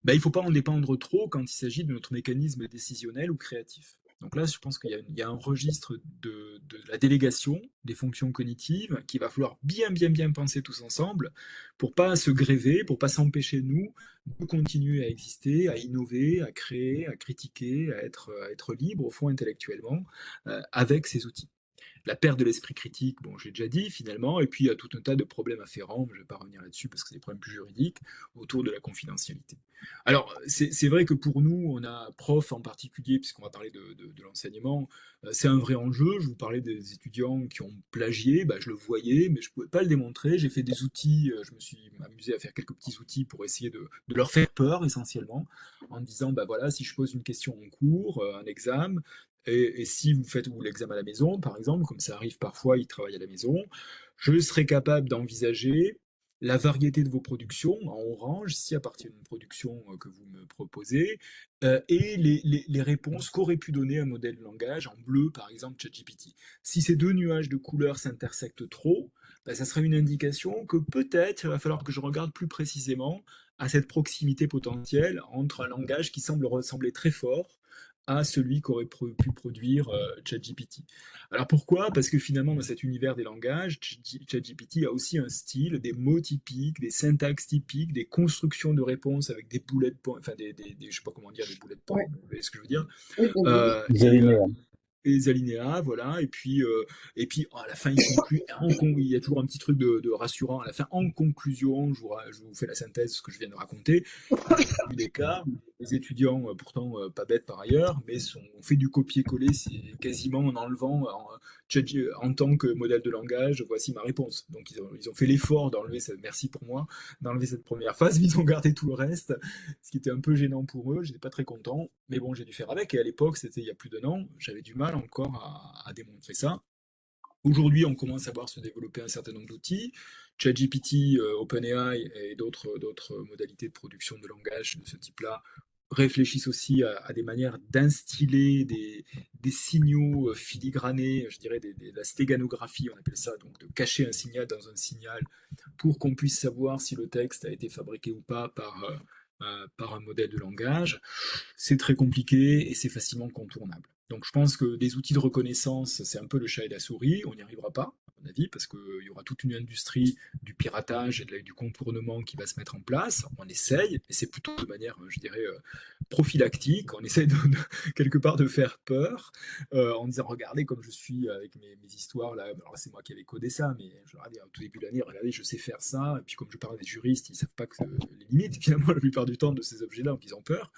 Bah, il ne faut pas en dépendre trop quand il s'agit de notre mécanisme décisionnel ou créatif. Donc là, je pense qu'il y a un registre de la délégation des fonctions cognitives qu'il va falloir bien penser tous ensemble pour pas se gréver, pour pas s'empêcher, nous, de continuer à exister, à innover, à créer, à critiquer, à être libre, au fond, intellectuellement, avec ces outils. La perte de l'esprit critique, bon, j'ai déjà dit finalement, et puis il y a tout un tas de problèmes afférents, je ne vais pas revenir là-dessus parce que c'est des problèmes plus juridiques, autour de la confidentialité. Alors, c'est vrai que pour nous, on a prof en particulier, puisqu'on va parler de l'enseignement, c'est un vrai enjeu. Je vous parlais des étudiants qui ont plagié, bah, je le voyais, mais je ne pouvais pas le démontrer. J'ai fait des outils, je me suis amusé à faire quelques petits outils pour essayer de leur faire peur essentiellement, en disant, bah voilà, si je pose une question en cours, un examen, et si vous faites l'examen à la maison, par exemple, comme ça arrive parfois, ils travaillent à la maison, je serai capable d'envisager la variété de vos productions en orange, si à partir d'une production que vous me proposez, et les réponses qu'aurait pu donner un modèle de langage en bleu, par exemple, ChatGPT. Si ces deux nuages de couleurs s'intersectent trop, ben, ça serait une indication que peut-être il va falloir que je regarde plus précisément à cette proximité potentielle entre un langage qui semble ressembler très fort à celui qu'aurait pu produire ChatGPT. Alors pourquoi? Parce que finalement, dans cet univers des langages, ChatGPT a aussi un style, des mots typiques, des syntaxes typiques, des constructions de réponses avec des bullet points, enfin je sais pas comment dire, des bullet points, Ouais. vous voyez ce que je veux dire? Oui, oui, oui, oui. Euh, Vous et, avez euh, né, les alinéas, voilà, et puis à la fin il conclut, il y a toujours un petit truc de rassurant, à la fin, en conclusion, je vous fais la synthèse de ce que je viens de raconter. Alors, j'ai eu des cas où les étudiants, pourtant pas bêtes par ailleurs, mais ont fait du copier-coller quasiment en enlevant en tant que modèle de langage, voici ma réponse. Donc ils ont fait l'effort d'enlever cette, merci pour moi, d'enlever cette première phase, mais ils ont gardé tout le reste, ce qui était un peu gênant pour eux, j'étais pas très content, mais bon, j'ai dû faire avec, et à l'époque, c'était il y a plus d'un an, j'avais du mal encore à démontrer ça. Aujourd'hui, on commence à voir se développer un certain nombre d'outils. ChatGPT, OpenAI et d'autres modalités de production de langage de ce type-là réfléchissent aussi à des manières d'instiller des signaux filigranés, je dirais la stéganographie, on appelle ça, donc de cacher un signal dans un signal pour qu'on puisse savoir si le texte a été fabriqué ou pas par un modèle de langage. C'est très compliqué et c'est facilement contournable. Donc je pense que des outils de reconnaissance, c'est un peu le chat et la souris, on n'y arrivera pas, à mon avis, parce qu'il y aura toute une industrie du piratage et du contournement qui va se mettre en place. On essaye, mais c'est plutôt de manière, je dirais, prophylactique. On essaye quelque part de faire peur en disant regardez comme je suis avec mes histoires là. Alors c'est moi qui avais codé ça, mais je leur ai dit au tout début de l'année, regardez, je sais faire ça. Et puis comme je parle des juristes, ils ne savent pas que les limites finalement la plupart du temps de ces objets-là, donc ils ont peur.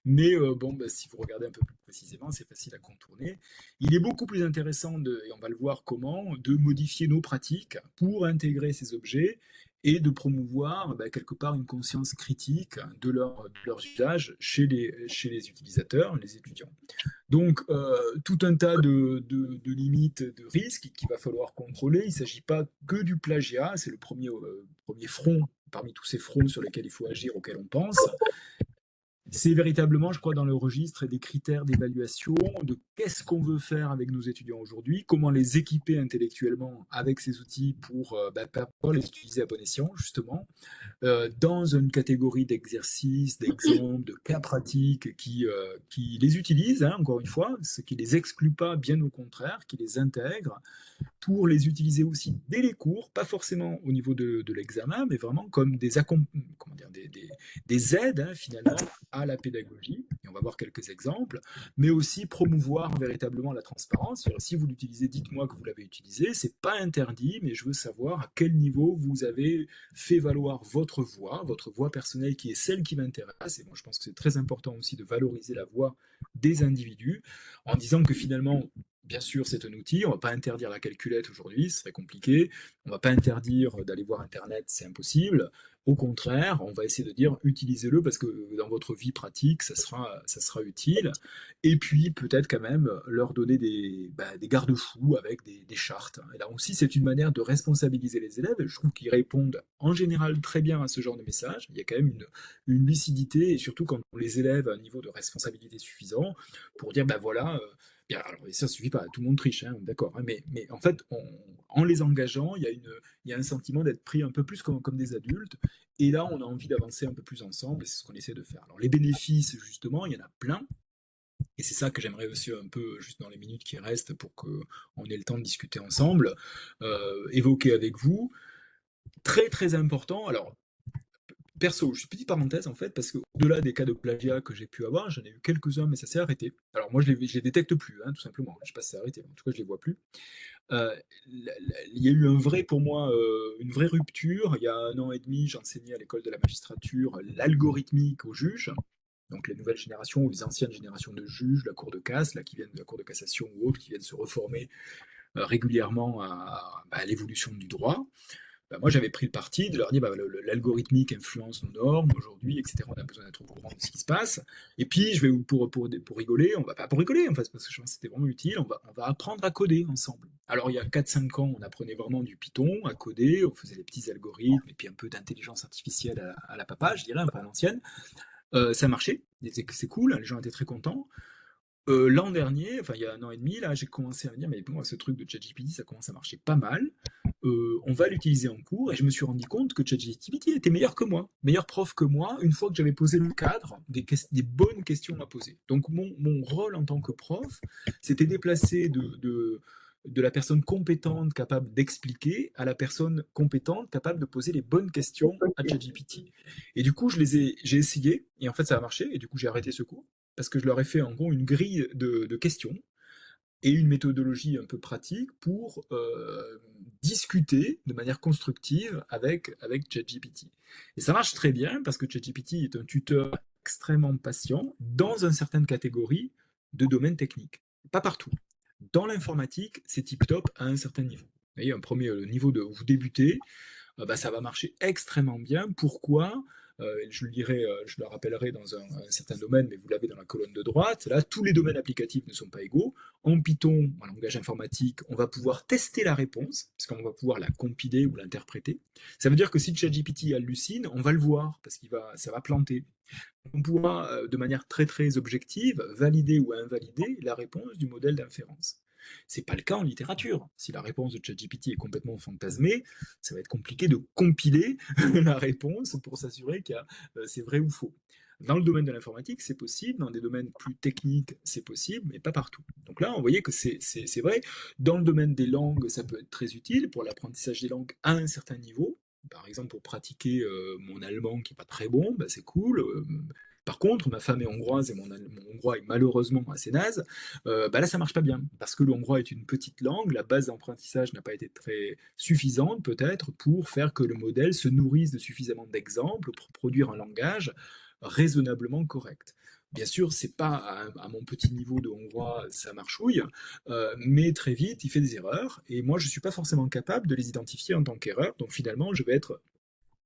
Mais bon, bah, si vous regardez un peu plus précisément, c'est facile à contourner. Il est beaucoup plus intéressant, et on va le voir comment, de modifier nos pratiques pour intégrer ces objets et de promouvoir bah, quelque part une conscience critique de leurs usages chez les utilisateurs, les étudiants. Donc, tout un tas de limites, de risques qu'il va falloir contrôler. Il ne s'agit pas que du plagiat, c'est le premier front parmi tous ces fronts sur lesquels il faut agir, auxquels on pense. C'est véritablement, je crois, dans le registre des critères d'évaluation de qu'est-ce qu'on veut faire avec nos étudiants aujourd'hui, comment les équiper intellectuellement avec ces outils pour pouvoir les utiliser à bon escient, justement, dans une catégorie d'exercices, d'exemples, de cas pratiques qui les utilisent, hein, encore une fois, ce qui ne les exclut pas, bien au contraire, qui les intègre, pour les utiliser aussi dès les cours, pas forcément au niveau de l'examen, mais vraiment comme comment dire, des aides hein, finalement à la pédagogie. Et on va voir quelques exemples, mais aussi promouvoir véritablement la transparence. Si vous l'utilisez, dites-moi que vous l'avez utilisé. C'est pas interdit, mais je veux savoir à quel niveau vous avez fait valoir votre voix personnelle qui est celle qui m'intéresse. Et moi, je pense que c'est très important aussi de valoriser la voix des individus en disant que finalement, bien sûr, c'est un outil. On ne va pas interdire la calculette aujourd'hui, ce serait compliqué. On ne va pas interdire d'aller voir Internet, c'est impossible. Au contraire, on va essayer de dire utilisez-le parce que dans votre vie pratique, ça sera utile. Et puis peut-être quand même leur donner des garde-fous avec des chartes. Et là aussi, c'est une manière de responsabiliser les élèves. Je trouve qu'ils répondent en général très bien à ce genre de message. Il y a quand même une lucidité et surtout quand les élèves à un niveau de responsabilité suffisant pour dire ben voilà. Bien, alors, ça ne suffit pas, tout le monde triche, hein, d'accord. Hein, mais en fait, en les engageant, il y a un sentiment d'être pris un peu plus comme des adultes. Et là, on a envie d'avancer un peu plus ensemble, et c'est ce qu'on essaie de faire. Alors, les bénéfices, justement, il y en a plein. Et c'est ça que j'aimerais aussi un peu, juste dans les minutes qui restent, pour qu'on ait le temps de discuter ensemble, évoquer avec vous. Très, très important. Alors, perso, juste petite parenthèse en fait, parce qu'au-delà des cas de plagiat que j'ai pu avoir, j'en ai eu quelques-uns, mais ça s'est arrêté. Alors moi, je les détecte plus, hein, tout simplement. Je sais pas si c'est arrêté, mais en tout cas, je les vois plus. Euh, il y a eu pour moi, une vraie rupture. Il y a un an et demi, j'enseignais à l'école de la magistrature l'algorithmique aux juges. Donc les nouvelles générations ou les anciennes générations de juges, la cour de casse, là, qui viennent de la cour de cassation ou autres, qui viennent se reformer régulièrement à l'évolution du droit. Bah, moi, j'avais pris le parti de leur dire, bah, l'algorithmique influence nos normes aujourd'hui, etc. On a besoin d'être au courant de ce qui se passe. Et puis, je vais pour rigoler, on va pas pour rigoler, en fait, parce que je pense que c'était vraiment utile, on va apprendre à coder ensemble. Alors, il y a 4-5 ans, on apprenait vraiment du Python, à coder, on faisait les petits algorithmes, et puis un peu d'intelligence artificielle à la papa, je dirais, un peu à l'ancienne. Ça marchait, c'est cool, les gens étaient très contents. L'an dernier, enfin il y a 1 an et demi, là, j'ai commencé à me dire, mais bon, ce truc de ChatGPT, ça commence à marcher pas mal. On va l'utiliser en cours, et je me suis rendu compte que ChatGPT était meilleur que moi, meilleur prof que moi, une fois que j'avais posé le cadre, des bonnes questions à poser. Donc mon rôle en tant que prof, c'était déplacer de la personne compétente capable d'expliquer à la personne compétente capable de poser les bonnes questions à ChatGPT. Et du coup, j'ai essayé, et en fait ça a marché, et du coup j'ai arrêté ce cours parce que je leur ai fait en gros une grille de questions et une méthodologie un peu pratique pour discuter de manière constructive avec ChatGPT. Et ça marche très bien parce que ChatGPT est un tuteur extrêmement patient dans une certaine catégorie de domaines techniques. Pas partout. Dans l'informatique, c'est tip-top à un certain niveau. Vous voyez, un premier niveau de où vous débutez, bah, ça va marcher extrêmement bien. Pourquoi? Je le rappellerai dans un certain domaine, mais vous l'avez dans la colonne de droite. Là, tous les domaines applicatifs ne sont pas égaux. En Python, en langage informatique, on va pouvoir tester la réponse, parce qu'on va pouvoir la compiler ou l'interpréter. Ça veut dire que si ChatGPT hallucine, on va le voir, parce ça va planter. On pourra, de manière très très objective, valider ou invalider la réponse du modèle d'inférence. C'est pas le cas en littérature. Si la réponse de ChatGPT est complètement fantasmée, ça va être compliqué de compiler la réponse pour s'assurer que c'est vrai ou faux. Dans le domaine de l'informatique, c'est possible. Dans des domaines plus techniques, c'est possible, mais pas partout. Donc là, on voyait que c'est vrai. Dans le domaine des langues, ça peut être très utile pour l'apprentissage des langues à un certain niveau. Par exemple, pour pratiquer mon allemand qui n'est pas très bon, bah, c'est cool. Par contre, ma femme est hongroise et mon hongrois est malheureusement assez naze. Bah là, ça marche pas bien parce que le hongrois est une petite langue. La base d'apprentissage n'a pas été très suffisante, peut-être, pour faire que le modèle se nourrisse de suffisamment d'exemples pour produire un langage raisonnablement correct. Bien sûr, c'est pas à mon petit niveau de hongrois, ça marchouille, mais très vite, il fait des erreurs, et moi, je suis pas forcément capable de les identifier en tant qu'erreur, donc finalement,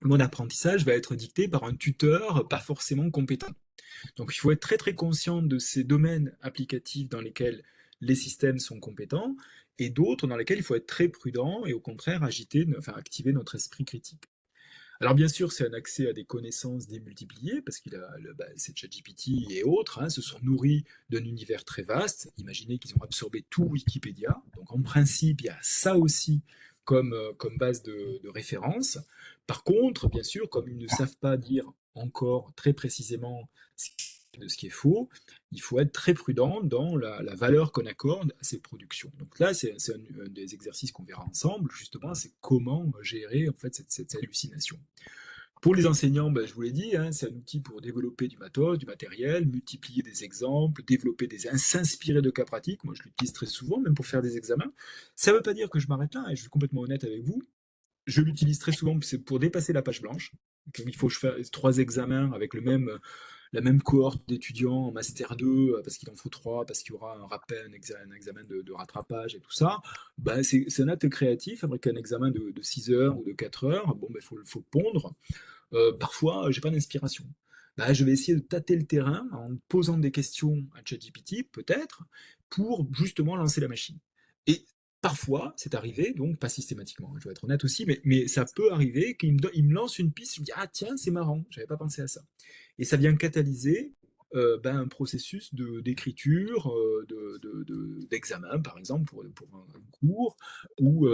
mon apprentissage va être dicté par un tuteur pas forcément compétent. Donc il faut être très très conscient de ces domaines applicatifs dans lesquels les systèmes sont compétents et d'autres dans lesquels il faut être très prudent et au contraire activer notre esprit critique. Alors bien sûr, c'est un accès à des connaissances démultipliées parce c'est ChatGPT et autres se sont nourris d'un univers très vaste. Imaginez qu'ils ont absorbé tout Wikipédia. Donc en principe, il y a ça aussi comme base de référence. Par contre, bien sûr, comme ils ne savent pas dire encore très précisément de ce qui est faux, il faut être très prudent dans la valeur qu'on accorde à ces productions. Donc là, c'est un des exercices qu'on verra ensemble, justement, c'est comment gérer en fait cette hallucination. Pour les enseignants, ben, je vous l'ai dit, c'est un outil pour développer du matos, du matériel, multiplier des exemples, s'inspirer de cas pratiques. Moi, je l'utilise très souvent, même pour faire des examens. Ça ne veut pas dire que je m'arrête là, et je suis complètement honnête avec vous. Je l'utilise très souvent, c'est pour dépasser la page blanche. Comme il faut que je fasse 3 examens avec la même cohorte d'étudiants en master 2, parce qu'il en faut 3, parce qu'il y aura un rappel, un examen de rattrapage et tout ça, ben c'est un acte créatif, avec un examen de 6 heures ou de 4 heures, bon, ben faut pondre. Parfois, j'ai pas d'inspiration. Bah, je vais essayer de tâter le terrain en posant des questions à ChatGPT, peut-être, pour justement lancer la machine. Et parfois, c'est arrivé, donc pas systématiquement, je vais être honnête aussi, mais ça peut arriver il me lance une piste, je me dis, ah tiens, c'est marrant, j'avais pas pensé à ça. Et ça vient catalyser un processus d'écriture, d'examen, par exemple, pour un cours ou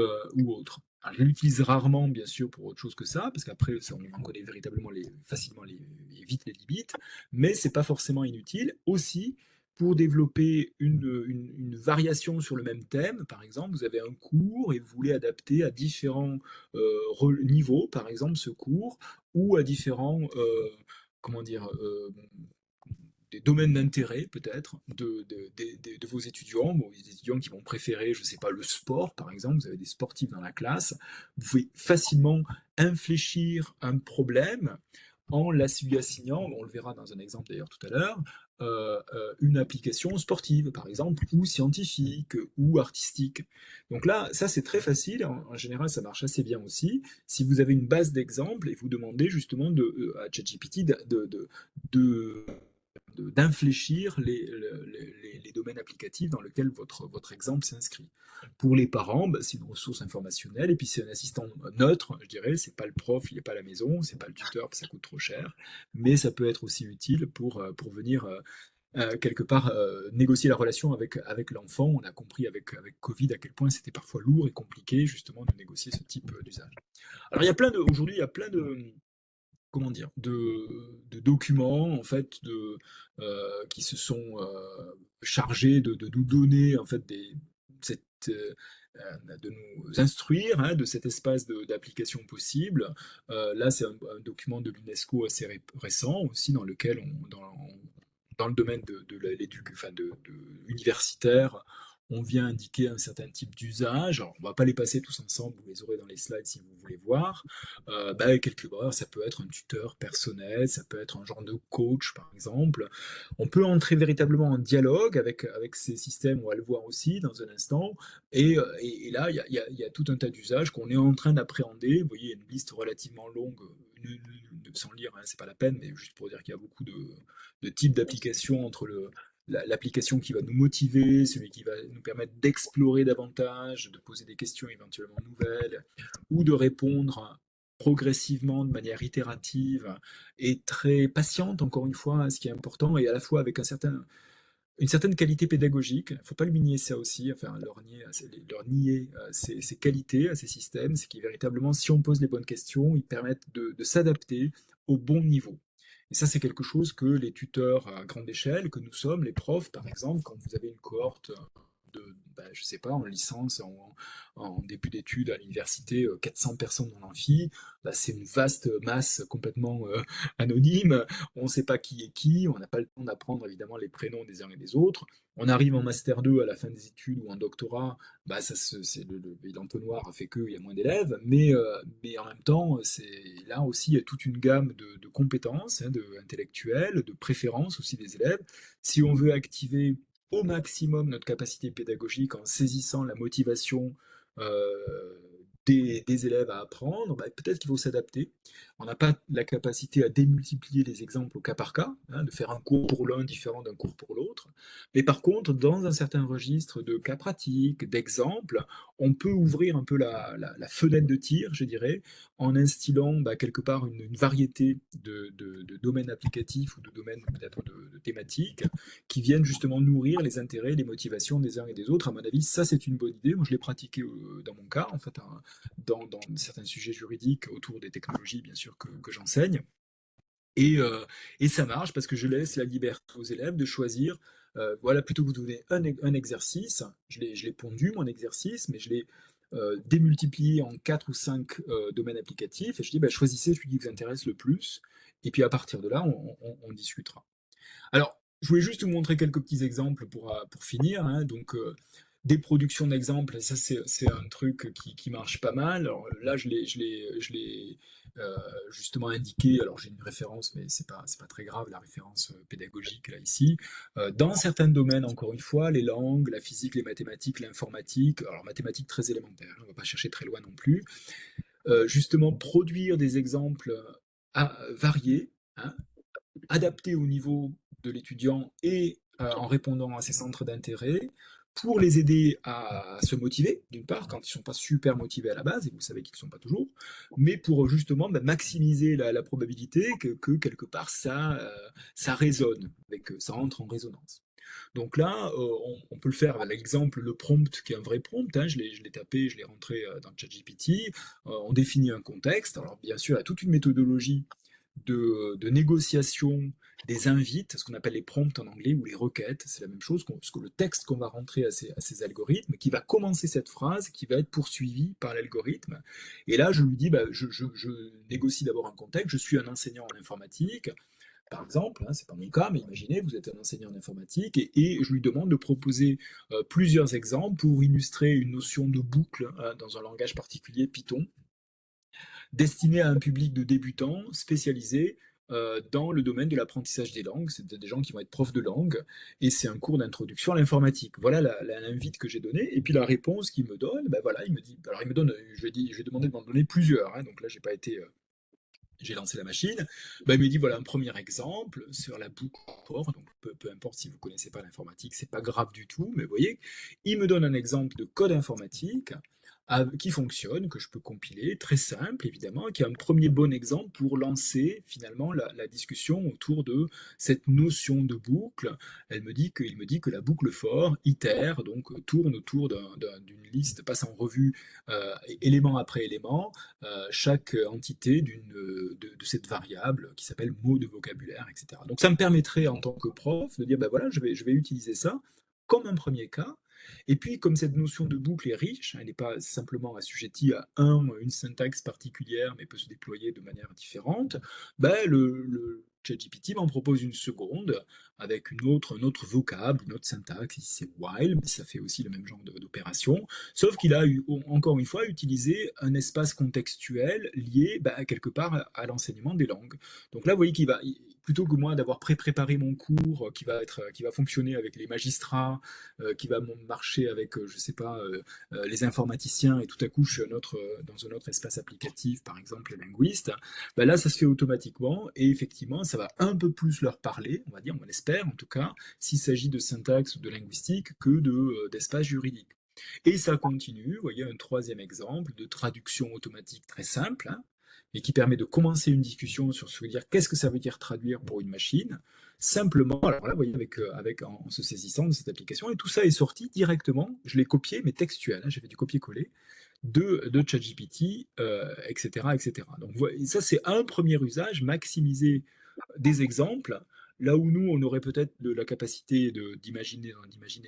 autre. Alors, je l'utilise rarement, bien sûr, pour autre chose que ça, parce qu'après, on en connaît véritablement facilement vite les limites, mais c'est pas forcément inutile. Aussi, pour développer une variation sur le même thème, par exemple, vous avez un cours et vous voulez adapter à différents niveaux, par exemple, ce cours, ou à différents comment dire, des domaines d'intérêt peut-être de vos étudiants. Bon, des étudiants qui vont préférer, je ne sais pas, le sport par exemple, vous avez des sportifs dans la classe, vous pouvez facilement infléchir un problème en lui assignant, on le verra dans un exemple d'ailleurs tout à l'heure, une application sportive, par exemple, ou scientifique, ou artistique. Donc là, ça c'est très facile, en général ça marche assez bien aussi. Si vous avez une base d'exemples et vous demandez justement à ChatGPT de d'infléchir les domaines applicatifs dans lesquels votre exemple s'inscrit. Pour les parents, bah, c'est une ressource informationnelle et puis c'est un assistant neutre, je dirais. C'est pas le prof, il n'est pas à la maison, c'est pas le tuteur, ça coûte trop cher, mais ça peut être aussi utile pour venir quelque part négocier la relation avec l'enfant. On a compris avec Covid à quel point c'était parfois lourd et compliqué justement de négocier ce type d'usage. Alors aujourd'hui, il y a plein de comment dire, de documents en fait qui se sont chargés de nous donner en fait cette, de nous instruire de cet espace d'application possible. Là, c'est un document de l'UNESCO assez récent aussi dans lequel dans le domaine de l'éducation, enfin universitaire, on vient indiquer un certain type d'usage. Alors, on ne va pas les passer tous ensemble, vous les aurez dans les slides si vous voulez voir. Quelque part, ça peut être un tuteur personnel, ça peut être un genre de coach, par exemple. On peut entrer véritablement en dialogue avec ces systèmes, on va le voir aussi dans un instant. Et là, il y a tout un tas d'usages qu'on est en train d'appréhender. Vous voyez, une liste relativement longue, sans lire, c'est pas la peine, mais juste pour dire qu'il y a beaucoup de types d'applications entre l'application qui va nous motiver, celui qui va nous permettre d'explorer davantage, de poser des questions éventuellement nouvelles, ou de répondre progressivement, de manière itérative et très patiente, encore une fois, ce qui est important, et à la fois avec une certaine qualité pédagogique. Il ne faut pas le nier ça aussi, enfin leur nier ces qualités à ces systèmes, c'est qui véritablement, si on pose les bonnes questions, ils permettent de s'adapter au bon niveau. Et ça, c'est quelque chose que les tuteurs à grande échelle, que nous sommes, les profs, par exemple, quand vous avez une cohorte de, je sais pas, en licence, en début d'études à l'université, 400 personnes dans l'amphi, c'est une vaste masse complètement anonyme. On ne sait pas qui est qui, on n'a pas le temps d'apprendre évidemment les prénoms des uns et des autres. On arrive en master 2 à la fin des études ou en doctorat, l'entonnoir fait qu'il y a moins d'élèves, mais en même temps, là aussi, il y a toute une gamme de compétences intellectuelles, de préférences aussi des élèves. Si on veut activer au maximum notre capacité pédagogique en saisissant la motivation des élèves à apprendre, peut-être qu'il faut s'adapter. On n'a pas la capacité à démultiplier les exemples au cas par cas, de faire un cours pour l'un différent d'un cours pour l'autre. Mais par contre, dans un certain registre de cas pratiques, d'exemples, on peut ouvrir un peu la fenêtre de tir, je dirais, en instillant quelque part une variété de domaines applicatifs ou de domaines peut-être de thématiques qui viennent justement nourrir les intérêts, les motivations des uns et des autres. À mon avis, ça c'est une bonne idée. Moi, je l'ai pratiqué dans mon cas, en fait, dans certains sujets juridiques autour des technologies, bien sûr, que j'enseigne. Et ça marche parce que je laisse la liberté aux élèves de choisir. Voilà, plutôt que vous donner un exercice, je l'ai pondu mon exercice, mais je l'ai démultiplié en 4 ou 5 domaines applicatifs. Et je dis, choisissez celui qui vous intéresse le plus. Et puis à partir de là, on discutera. Alors, je voulais juste vous montrer quelques petits exemples pour finir. Donc, des productions d'exemples, ça c'est un truc qui marche pas mal. Alors là, je l'ai justement indiqué. Alors j'ai une référence, mais c'est pas très grave, la référence pédagogique là ici. Dans certains domaines, encore une fois, les langues, la physique, les mathématiques, l'informatique. Alors mathématiques très élémentaires, on ne va pas chercher très loin non plus. Justement, produire des exemples variés, adaptés au niveau de l'étudiant et en répondant à ses centres d'intérêt pour les aider à se motiver, d'une part, quand ils ne sont pas super motivés à la base, et vous savez qu'ils ne sont pas toujours, mais pour justement maximiser la probabilité que quelque part ça résonne, ça entre en résonance. Donc là, on peut le faire à l'exemple, le prompt qui est un vrai prompt, je l'ai tapé, je l'ai rentré dans ChatGPT, on définit un contexte, alors bien sûr, il y a toute une méthodologie de négociation des invites, ce qu'on appelle les prompts en anglais, ou les requêtes, c'est la même chose, que le texte qu'on va rentrer à ces algorithmes, qui va commencer cette phrase, qui va être poursuivie par l'algorithme. Et là, je lui dis, je négocie d'abord un contexte, je suis un enseignant en informatique, par exemple, c'est pas mon cas, mais imaginez, vous êtes un enseignant d'informatique, et je lui demande de proposer plusieurs exemples pour illustrer une notion de boucle dans un langage particulier, Python, destiné à un public de débutants spécialisés dans le domaine de l'apprentissage des langues. C'est des gens qui vont être profs de langue, et c'est un cours d'introduction à l'informatique. Voilà l'invite que j'ai donné, et puis la réponse qu'il me donne, ben voilà, il me dit, alors il me donne, je lui ai demandé de m'en donner plusieurs, hein, donc là j'ai pas été j'ai lancé la machine, bah, il me dit voilà un premier exemple sur la boucle fort, donc peu importe si vous ne connaissez pas l'informatique, c'est pas grave du tout, mais vous voyez, il me donne un exemple de code informatique qui fonctionne, que je peux compiler, très simple évidemment, qui est un premier bon exemple pour lancer finalement la discussion autour de cette notion de boucle. Il me dit que la boucle for itère, donc tourne autour d'une liste, passe en revue élément après élément, chaque entité de cette variable qui s'appelle mot de vocabulaire, etc. Donc ça me permettrait en tant que prof de dire, ben voilà, je vais utiliser ça comme un premier cas. Et puis, comme cette notion de boucle est riche, elle n'est pas simplement assujettie à une syntaxe particulière, mais peut se déployer de manière différente, ben le ChatGPT m'en propose une seconde avec un autre vocable, une autre syntaxe, ici c'est while, mais ça fait aussi le même genre d'opération, sauf qu'il a encore une fois utilisé un espace contextuel lié quelque part à l'enseignement des langues. Donc là, vous voyez plutôt que moi d'avoir préparé mon cours qui va fonctionner avec les magistrats, qui va marcher avec, je sais pas, les informaticiens, et tout à coup je suis dans un autre espace applicatif, par exemple les linguistes, ben là ça se fait automatiquement, et effectivement ça va un peu plus leur parler, on va dire, on l'espère en tout cas, s'il s'agit de syntaxe ou de linguistique que d'espace juridique. Et ça continue, vous voyez un troisième exemple de traduction automatique très simple, hein, et qui permet de commencer une discussion sur ce que dire, qu'est-ce que ça veut dire traduire pour une machine, simplement, alors là, vous voyez, en se saisissant de cette application, et tout ça est sorti directement, je l'ai copié, mais textuel, hein, j'ai fait du copier-coller, de ChatGPT, etc., etc. Donc ça, c'est un premier usage, maximiser des exemples, là où nous, on aurait peut-être la capacité d'imaginer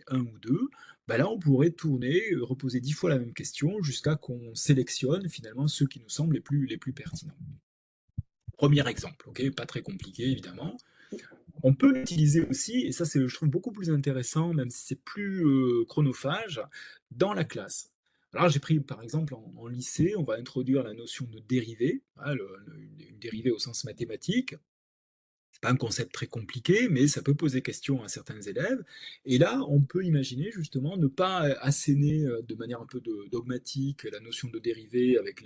un ou deux, bah là, on pourrait tourner, reposer 10 fois la même question jusqu'à qu'on sélectionne finalement ceux qui nous semblent les plus pertinents. Premier exemple, ok, pas très compliqué évidemment. On peut l'utiliser aussi, et ça c'est je trouve beaucoup plus intéressant, même si c'est plus chronophage, dans la classe. Alors j'ai pris par exemple en lycée, on va introduire la notion de dérivée, hein, une dérivée au sens mathématique. C'est pas un concept très compliqué, mais ça peut poser question à certains élèves. Et là, on peut imaginer justement ne pas asséner de manière un peu dogmatique la notion de dérivée avec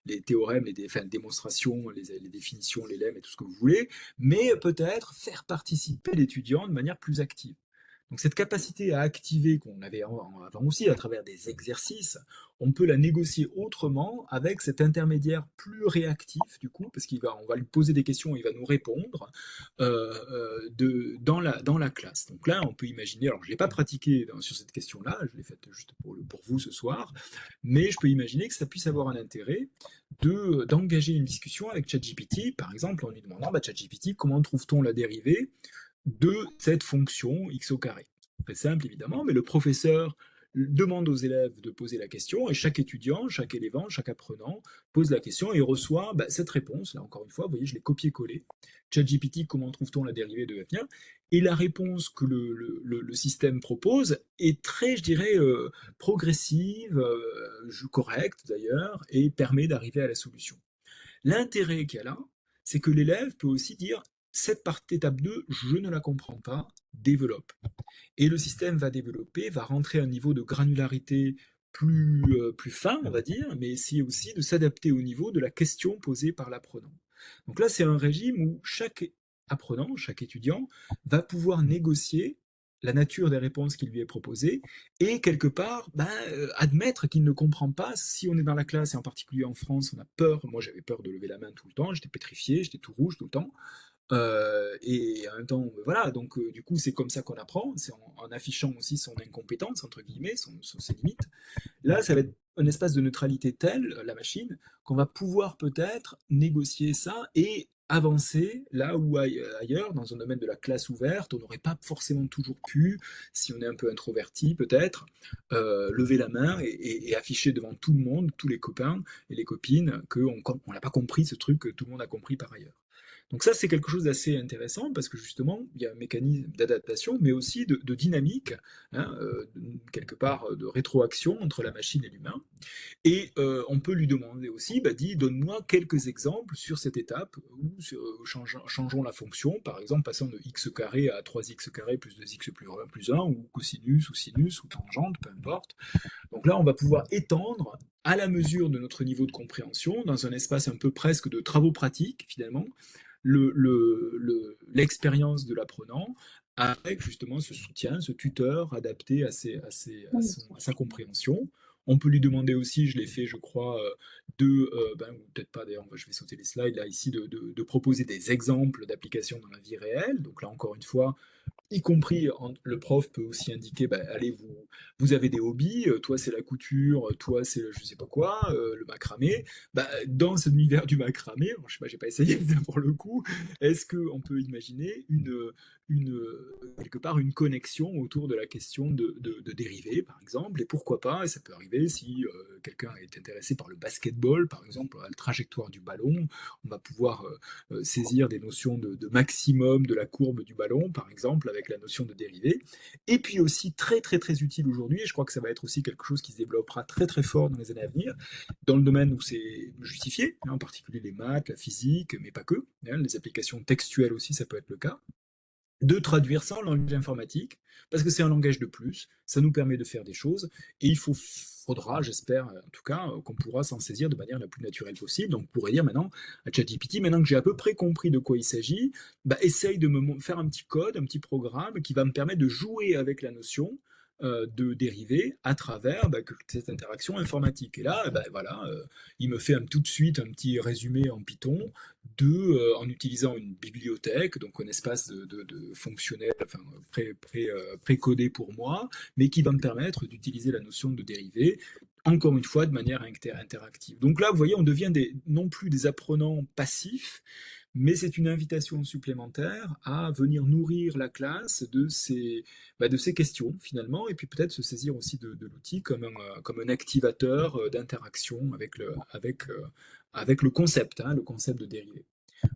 les théorèmes, les démonstrations, les définitions, les lemmes et tout ce que vous voulez, mais peut-être faire participer l'étudiant de manière plus active. Donc cette capacité à activer qu'on avait avant aussi à travers des exercices, on peut la négocier autrement avec cet intermédiaire plus réactif du coup, parce on va lui poser des questions, il va nous répondre dans la classe. Donc là, on peut imaginer, alors je ne l'ai pas pratiqué sur cette question-là, je l'ai faite juste pour vous ce soir, mais je peux imaginer que ça puisse avoir un intérêt d'engager une discussion avec ChatGPT, par exemple en lui demandant, ChatGPT, comment trouve-t-on la dérivée de cette fonction x au carré. Très simple évidemment, mais le professeur demande aux élèves de poser la question, et chaque étudiant, chaque élève, chaque apprenant pose la question et reçoit cette réponse. Là encore une fois, vous voyez, je l'ai copié-collé. ChatGPT, comment trouve-t-on la dérivée de f? Et la réponse que le système propose est très, je dirais, progressive, correcte d'ailleurs, et permet d'arriver à la solution. L'intérêt qu'il y a là, c'est que l'élève peut aussi dire cette étape 2, je ne la comprends pas, développe. Et le système va développer, va rentrer à un niveau de granularité plus fin, on va dire, mais essayer aussi de s'adapter au niveau de la question posée par l'apprenant. Donc là, c'est un régime où chaque apprenant, chaque étudiant, va pouvoir négocier la nature des réponses qui lui est proposée et quelque part admettre qu'il ne comprend pas. Si on est dans la classe, et en particulier en France, on a peur, moi j'avais peur de lever la main tout le temps, j'étais pétrifié, j'étais tout rouge tout le temps, et en même temps, voilà, donc du coup c'est comme ça qu'on apprend, c'est en affichant aussi son incompétence, entre guillemets, ses limites. Là, ça va être un espace de neutralité tel, la machine, qu'on va pouvoir peut-être négocier ça et avancer là où ailleurs, dans un domaine de la classe ouverte, on n'aurait pas forcément toujours pu, si on est un peu introverti peut-être, lever la main et afficher devant tout le monde, tous les copains et les copines, qu'on n'a pas compris ce truc que tout le monde a compris par ailleurs. Donc ça, c'est quelque chose d'assez intéressant parce que justement, il y a un mécanisme d'adaptation, mais aussi de dynamique, hein, quelque part de rétroaction entre la machine et l'humain. Et on peut lui demander aussi, bah, dis, donne-moi quelques exemples sur cette étape où changeons la fonction, par exemple, passant de x carré à 3x carré plus 2x plus 1, ou cosinus, ou sinus, ou tangente, peu importe. Donc là, on va pouvoir étendre à la mesure de notre niveau de compréhension, dans un espace un peu presque de travaux pratiques, finalement, l'expérience de l'apprenant avec justement ce soutien, ce tuteur adapté à sa compréhension. On peut lui demander aussi, je l'ai fait, je crois, ou peut-être pas d'ailleurs, je vais sauter les slides là ici, de proposer des exemples d'applications dans la vie réelle. Donc là, encore une fois, y compris le prof peut aussi indiquer, bah, allez, vous avez des hobbies, toi c'est la couture, toi c'est je sais pas quoi, le macramé. Bah, dans cet univers du macramé, bon, je sais pas, j'ai pas essayé pour le coup, est-ce qu'on peut imaginer quelque part une connexion autour de la question de dérivés, par exemple, et pourquoi pas, et ça peut arriver si quelqu'un est intéressé par le basketball, par exemple, la trajectoire du ballon, on va pouvoir saisir des notions de maximum de la courbe du ballon, par exemple, avec la notion de dérivée. Et puis aussi très très très utile aujourd'hui, et je crois que ça va être aussi quelque chose qui se développera très très fort dans les années à venir, dans le domaine où c'est justifié, hein, en particulier les maths, la physique, mais pas que, hein, les applications textuelles aussi, ça peut être le cas, de traduire ça en langage informatique, parce que c'est un langage de plus, ça nous permet de faire des choses, et faudra, j'espère en tout cas, qu'on pourra s'en saisir de manière la plus naturelle possible. Donc on pourrait dire maintenant à ChatGPT, maintenant que j'ai à peu près compris de quoi il s'agit, bah, essaye de me faire un petit code, un petit programme qui va me permettre de jouer avec la notion de dériver à travers cette interaction informatique. Et là, bah, voilà, il me fait tout de suite un petit résumé en Python en utilisant une bibliothèque, donc un espace de fonctionnel, enfin, précodé pour moi, mais qui va me permettre d'utiliser la notion de dérivée, encore une fois, de manière interactive. Donc là, vous voyez, on devient non plus des apprenants passifs, mais c'est une invitation supplémentaire à venir nourrir la classe de ces questions, finalement, et puis peut-être se saisir aussi de l'outil comme un activateur d'interaction avec le concept, hein, le concept de dérivé.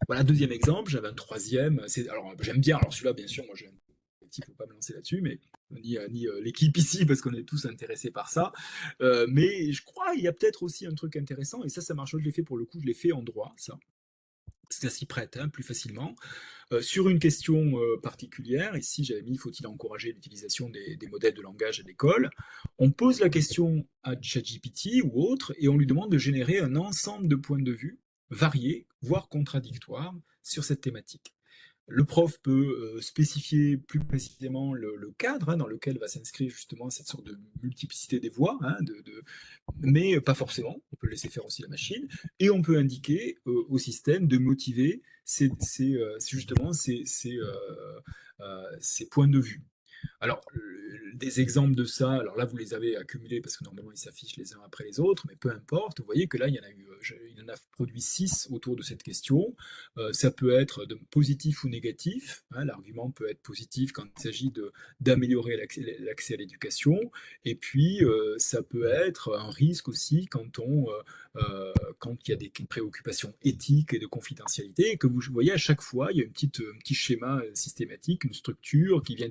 Voilà, deuxième exemple. J'avais un troisième. Alors, j'aime bien. Alors, celui-là, bien sûr, moi, il ne faut pas me lancer là-dessus, mais ni l'équipe ici, parce qu'on est tous intéressés par ça. Mais je crois qu'il y a peut-être aussi un truc intéressant, et ça marche. Je l'ai fait pour le coup, je l'ai fait en droit, ça. Ça s'y prête, hein, plus facilement. Sur une question particulière, ici j'avais mis faut-il encourager l'utilisation des modèles de langage à l'école. On pose la question à ChatGPT ou autre et on lui demande de générer un ensemble de points de vue variés, voire contradictoires, sur cette thématique. Le prof peut spécifier plus précisément le cadre, hein, dans lequel va s'inscrire justement cette sorte de multiplicité des voix, hein, mais pas forcément. On peut laisser faire aussi la machine. Et on peut indiquer au système de motiver justement ces points de vue. Alors, des exemples de ça, alors là, vous les avez accumulés parce que normalement, ils s'affichent les uns après les autres, mais peu importe. Vous voyez que là, il en a produit 6 autour de cette question. Ça peut être positif ou négatif, hein. L'argument peut être positif quand il s'agit d'améliorer l'accès à l'éducation. Et puis, ça peut être un risque aussi quand il y a des préoccupations éthiques et de confidentialité, et que vous voyez à chaque fois, il y a un petit schéma systématique, une structure qui vient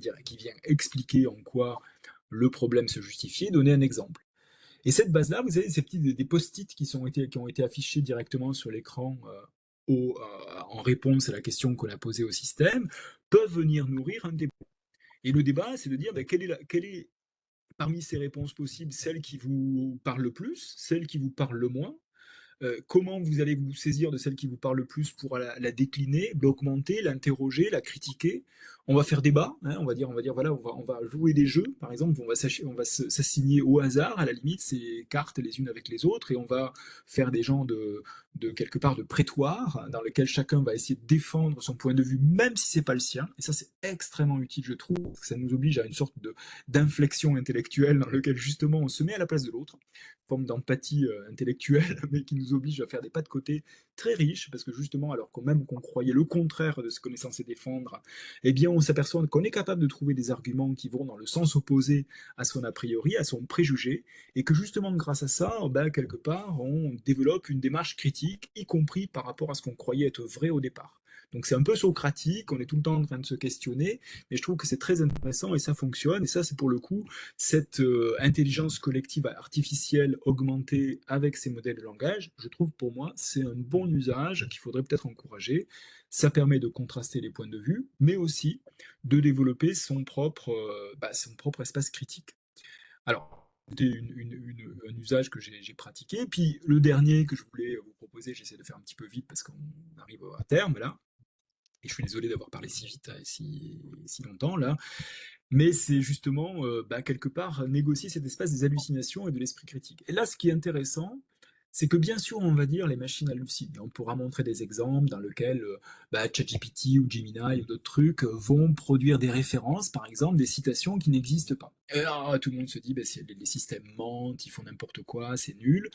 expliquer en quoi le problème se justifie, donner un exemple. Et cette base-là, vous avez des post-it qui ont été affichés directement sur l'écran en réponse à la question qu'on a posée au système, peuvent venir nourrir un débat. Et le débat, c'est de dire quelle est parmi ces réponses possibles celle qui vous parle le plus, celle qui vous parle le moins, comment vous allez vous saisir de celle qui vous parle le plus pour la décliner, l'augmenter, l'interroger, la critiquer. On va faire débat, hein, on va dire voilà, on va jouer des jeux, par exemple, on va s'assigner au hasard, à la limite, ces cartes les unes avec les autres, et on va faire des genres de quelque part de prétoire, dans lequel chacun va essayer de défendre son point de vue, même si c'est pas le sien. Et ça, c'est extrêmement utile, je trouve, parce que ça nous oblige à une sorte d'inflexion intellectuelle dans lequel justement on se met à la place de l'autre, forme d'empathie intellectuelle, mais qui nous oblige à faire des pas de côté très riches, parce que justement, alors qu'on même qu'on croyait le contraire de ce qu'on est censé défendre, eh bien, on s'aperçoit qu'on est capable de trouver des arguments qui vont dans le sens opposé à son a priori, à son préjugé, et que justement grâce à ça, ben, quelque part, on développe une démarche critique, y compris par rapport à ce qu'on croyait être vrai au départ. Donc c'est un peu socratique, on est tout le temps en train de se questionner, mais je trouve que c'est très intéressant et ça fonctionne. Et ça, c'est pour le coup cette intelligence collective artificielle augmentée avec ces modèles de langage. Je trouve pour moi, c'est un bon usage qu'il faudrait peut-être encourager. Ça permet de contraster les points de vue, mais aussi de développer son propre espace critique. Alors, c'était un usage que j'ai pratiqué. Puis le dernier que je voulais vous proposer, j'essaie de faire un petit peu vite parce qu'on arrive à terme là. Et je suis désolé d'avoir parlé si vite et si longtemps là. Mais c'est justement, quelque part, négocier cet espace des hallucinations et de l'esprit critique. Et là, ce qui est intéressant, c'est que bien sûr, on va dire les machines hallucinent. Et on pourra montrer des exemples dans lesquels ChatGPT ou Gemini ou d'autres trucs vont produire des références, par exemple, des citations qui n'existent pas. Et là, tout le monde se dit, bah, les systèmes mentent, ils font n'importe quoi, c'est nul.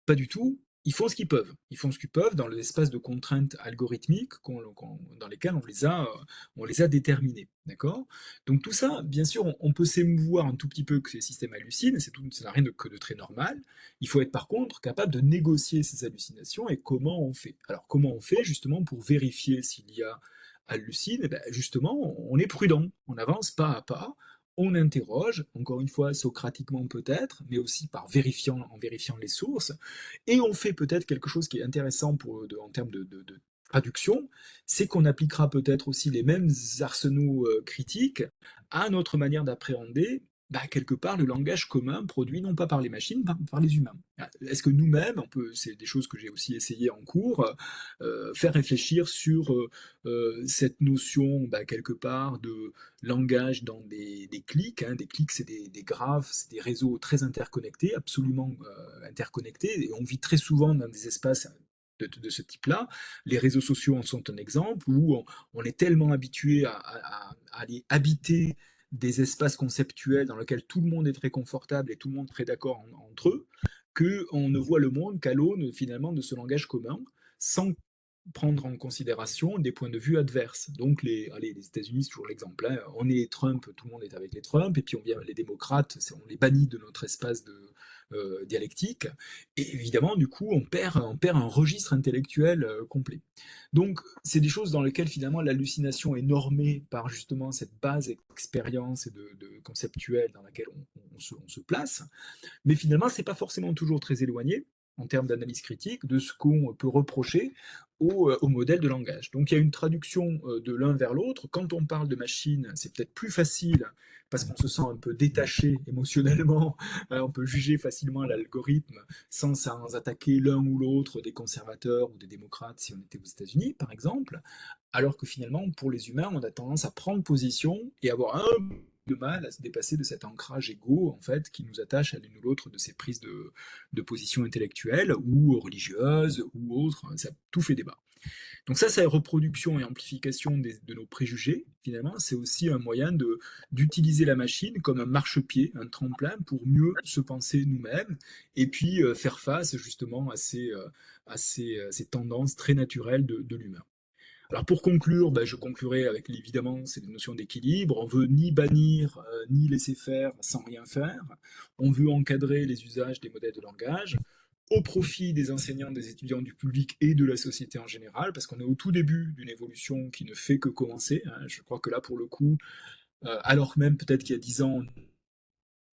Pas du tout. Ils font ce qu'ils peuvent. Ils font ce qu'ils peuvent dans l'espace de contraintes algorithmiques dans lesquelles on les a déterminées. D'accord. Donc tout ça, bien sûr, on peut s'émouvoir un tout petit peu que ces systèmes hallucinent, ça n'a rien que de très normal. Il faut être par contre capable de négocier ces hallucinations et comment on fait. Alors comment on fait justement pour vérifier s'il y a hallucine. Eh ben, justement, on est prudent, on avance pas à pas, on interroge, encore une fois, socratiquement peut-être, mais aussi en vérifiant les sources, et on fait peut-être quelque chose qui est intéressant en termes de traduction, c'est qu'on appliquera peut-être aussi les mêmes arsenaux critiques à notre manière d'appréhender quelque part le langage commun produit non pas par les machines, par les humains. Est-ce que nous-mêmes, c'est des choses que j'ai aussi essayé en cours, faire réfléchir sur cette notion quelque part de langage dans des clics. Hein. Des clics, c'est des graphes, c'est des réseaux très interconnectés, absolument interconnectés, et on vit très souvent dans des espaces de ce type-là. Les réseaux sociaux en sont un exemple où on est tellement habitué à aller habiter des espaces conceptuels dans lesquels tout le monde est très confortable et tout le monde est très d'accord entre eux, qu'on ne voit le monde qu'à l'aune finalement de ce langage commun, sans prendre en considération des points de vue adverses. Donc les États-Unis, c'est toujours l'exemple. Hein. On est Trump, tout le monde est avec les Trump, et puis on vient les démocrates, on les bannit de notre espace dialectique. Et évidemment, du coup, on perd un registre intellectuel complet. Donc, c'est des choses dans lesquelles finalement l'hallucination est normée par justement cette base expérience et de conceptuelle dans laquelle on se place. Mais finalement, c'est pas forcément toujours très éloigné en termes d'analyse critique de ce qu'on peut reprocher au modèle de langage. Donc il y a une traduction de l'un vers l'autre. Quand on parle de machine, c'est peut-être plus facile parce qu'on se sent un peu détaché émotionnellement. On peut juger facilement l'algorithme sans attaquer l'un ou l'autre des conservateurs ou des démocrates si on était aux États-Unis, par exemple. Alors que finalement, pour les humains, on a tendance à prendre position et avoir un de mal à se dépasser de cet ancrage égo en fait qui nous attache à l'une ou l'autre de ces prises de position intellectuelles ou religieuses ou autres, ça tout fait débat. Donc ça, c'est la reproduction et amplification de nos préjugés. Finalement, c'est aussi un moyen d'utiliser la machine comme un marchepied, un tremplin pour mieux se penser nous-mêmes et puis faire face justement ces tendances très naturelles de l'humain. Alors pour conclure, je conclurai avec évidemment ces notions d'équilibre. On veut ni bannir ni laisser faire sans rien faire. On veut encadrer les usages des modèles de langage au profit des enseignants, des étudiants, du public et de la société en général, parce qu'on est au tout début d'une évolution qui ne fait que commencer. Hein. Je crois que là, pour le coup, alors que même peut-être qu'il y a 10 ans,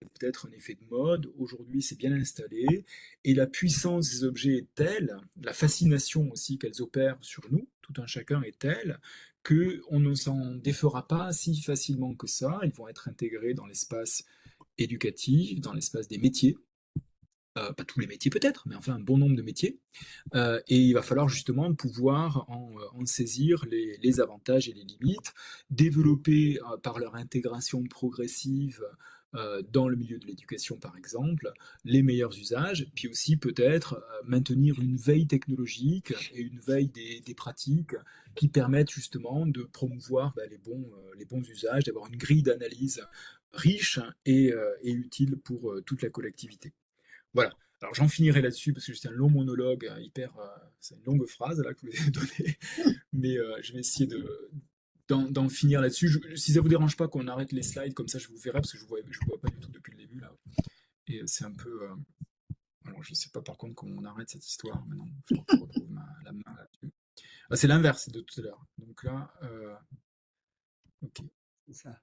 peut-être un effet de mode, aujourd'hui c'est bien installé, et la puissance des objets est telle, la fascination aussi qu'elles opèrent sur nous, tout un chacun est telle, qu'on ne s'en défera pas si facilement que ça, ils vont être intégrés dans l'espace éducatif, dans l'espace des métiers, pas tous les métiers peut-être, mais enfin un bon nombre de métiers, et il va falloir justement pouvoir en saisir les avantages et les limites, développer par leur intégration progressive dans le milieu de l'éducation par exemple, les meilleurs usages, puis aussi peut-être maintenir une veille technologique et une veille des pratiques qui permettent justement de promouvoir les bons usages, d'avoir une grille d'analyse riche et utile pour toute la collectivité. Voilà. Alors j'en finirai là-dessus parce que c'est un long monologue c'est une longue phrase là que vous avez donnée, mais je vais essayer d'en finir là-dessus. Si ça vous dérange pas qu'on arrête les slides, comme ça je vous verrai, parce que je vous vois pas du tout depuis le début là. Et c'est un peu. Alors je sais pas par contre comment on arrête cette histoire maintenant. Il faut que je retrouve la main là-dessus. Ah, c'est l'inverse de tout à l'heure. Donc là, ok. C'est ça.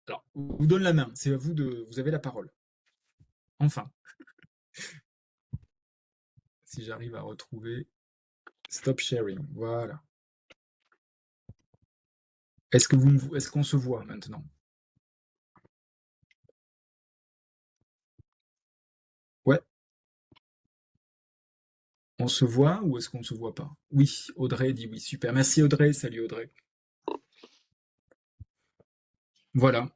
Alors, je vous donne la main. C'est à vous de. Vous avez la parole. Enfin, si j'arrive à retrouver. Stop sharing. Voilà. Est-ce qu'on se voit maintenant? Ouais. On se voit ou est-ce qu'on se voit pas? Oui, Audrey dit oui. Super. Merci Audrey. Salut Audrey. Voilà.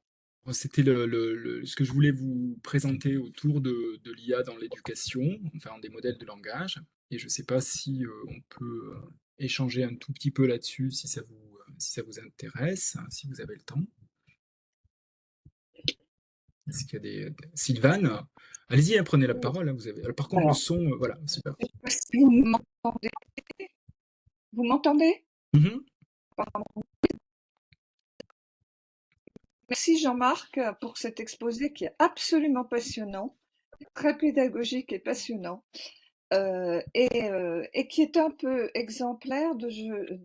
C'était ce que je voulais vous présenter autour de l'IA dans l'éducation, enfin des modèles de langage. Et je ne sais pas si on peut échanger un tout petit peu là-dessus, si ça vous intéresse, hein, si vous avez le temps. Est-ce qu'il y a Sylvane, allez-y, hein, prenez la parole. Hein, vous avez. Alors, par contre, le Alors, son, voilà, super. si vous m'entendez? Vous m'entendez? Mhm. Merci Jean-Marc pour cet exposé qui est absolument passionnant, très pédagogique et passionnant, et qui est un peu exemplaire de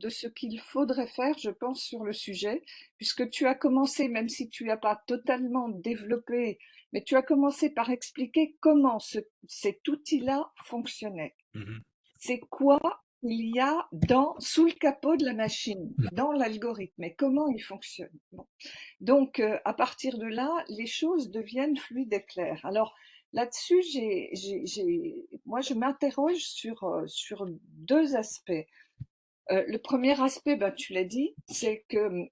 ce qu'il faudrait faire, je pense, sur le sujet, puisque tu as commencé, même si tu n'as pas totalement développé, mais tu as commencé par expliquer comment cet outil-là fonctionnait. Mhm. C'est quoi il y a sous le capot de la machine, dans l'algorithme, et comment il fonctionne. Bon. Donc, à partir de là, les choses deviennent fluides et claires. Alors, là-dessus, moi, je m'interroge sur deux aspects. Le premier aspect, ben, tu l'as dit, c'est que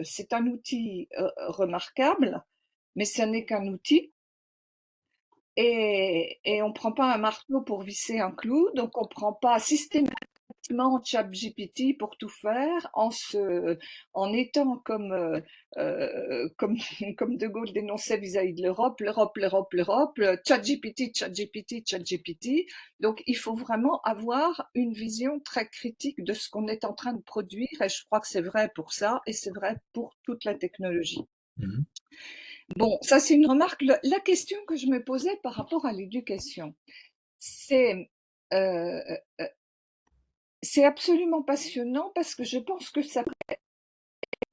c'est un outil remarquable, mais ce n'est qu'un outil. Et on ne prend pas un marteau pour visser un clou, donc on ne prend pas systématiquement ChatGPT pour tout faire en étant comme comme De Gaulle dénonçait vis-à-vis de l'Europe, ChatGPT, ChatGPT, ChatGPT. Donc il faut vraiment avoir une vision très critique de ce qu'on est en train de produire, et je crois que c'est vrai pour ça, et c'est vrai pour toute la technologie. Mhm. Bon, ça c'est une remarque. La question que je me posais par rapport à l'éducation, c'est euh, euh, c'est absolument passionnant parce que je pense que ça peut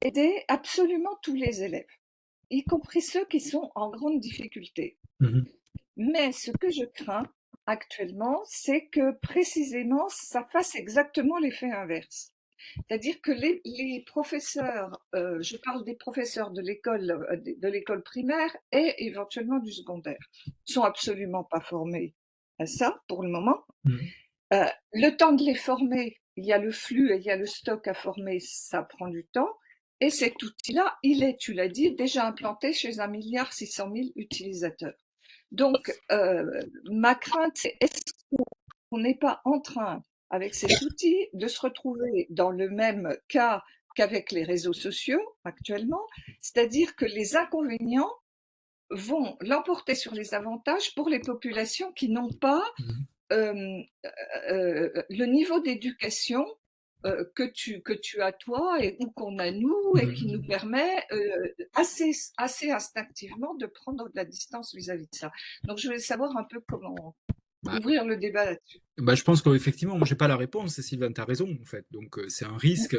aider absolument tous les élèves, y compris ceux qui sont en grande difficulté. Mhm. Mais ce que je crains actuellement, c'est que précisément ça fasse exactement l'effet inverse. C'est-à-dire que les professeurs, je parle des professeurs de l'école primaire et éventuellement du secondaire, sont absolument pas formés à ça pour le moment. Mhm. Le temps de les former, il y a le flux et il y a le stock à former, ça prend du temps. Et cet outil-là, il est, tu l'as dit, déjà implanté chez 1,6 milliard utilisateurs. Donc, ma crainte, c'est est-ce qu'on n'est pas en train, avec cet outil, de se retrouver dans le même cas qu'avec les réseaux sociaux actuellement, c'est-à-dire que les inconvénients vont l'emporter sur les avantages pour les populations qui n'ont pas Mhm. le niveau d'éducation que tu as toi ou qu'on a nous et qui nous Mhm. permet assez instinctivement de prendre de la distance vis-à-vis de ça. Donc je voulais savoir un peu comment Bah, ouvrir le débat là-dessus. bah, je pense qu'effectivement, moi, j'ai pas la réponse, Sylvain, tu as raison, en fait. Donc, c'est un risque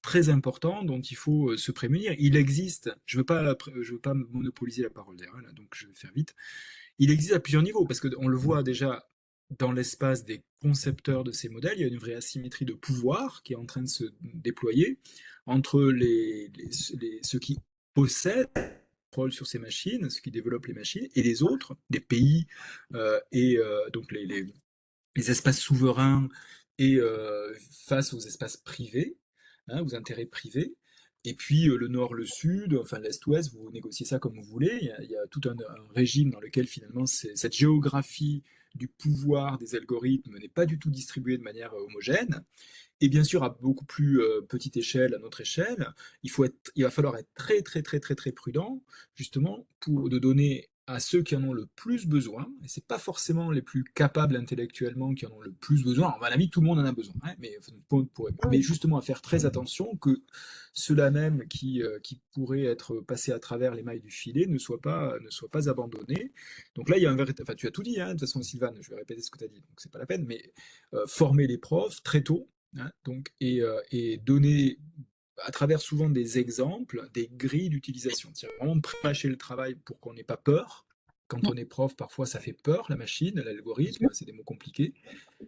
très important dont il faut se prémunir. Il existe, je veux pas monopoliser la parole derrière, là, donc je vais faire vite. Il existe à plusieurs niveaux, parce qu'on le voit déjà dans l'espace des concepteurs de ces modèles, il y a une vraie asymétrie de pouvoir qui est en train de se déployer entre ceux qui possèdent contrôle sur ces machines, ceux qui développent les machines, et les autres, les pays et donc les espaces souverains et face aux espaces privés, hein, aux intérêts privés. Et puis le nord, le sud, enfin l'est-ouest, vous négociez ça comme vous voulez. Il y a tout un régime dans lequel finalement cette géographie du pouvoir des algorithmes n'est pas du tout distribuée de manière homogène. Et bien sûr, à beaucoup plus petite échelle, à notre échelle, il va falloir être très très très très très prudent, justement, pour de donner à ceux qui en ont le plus besoin, et c'est pas forcément les plus capables intellectuellement qui en ont le plus besoin. À mon avis, tout le monde en a besoin, hein, mais justement à faire très attention que ceux-là même qui pourraient être passés à travers les mailles du filet ne soient pas abandonnés. Donc là, il y a un véritable. Enfin, tu as tout dit, hein, de toute façon, Sylvane, je vais répéter ce que tu as dit, donc c'est pas la peine, mais former les profs très tôt, hein, donc, et donner à travers souvent des exemples, des grilles d'utilisation. C'est vraiment pré-mâcher le travail pour qu'on n'ait pas peur. Quand on est prof, parfois ça fait peur, la machine, l'algorithme, c'est des mots compliqués,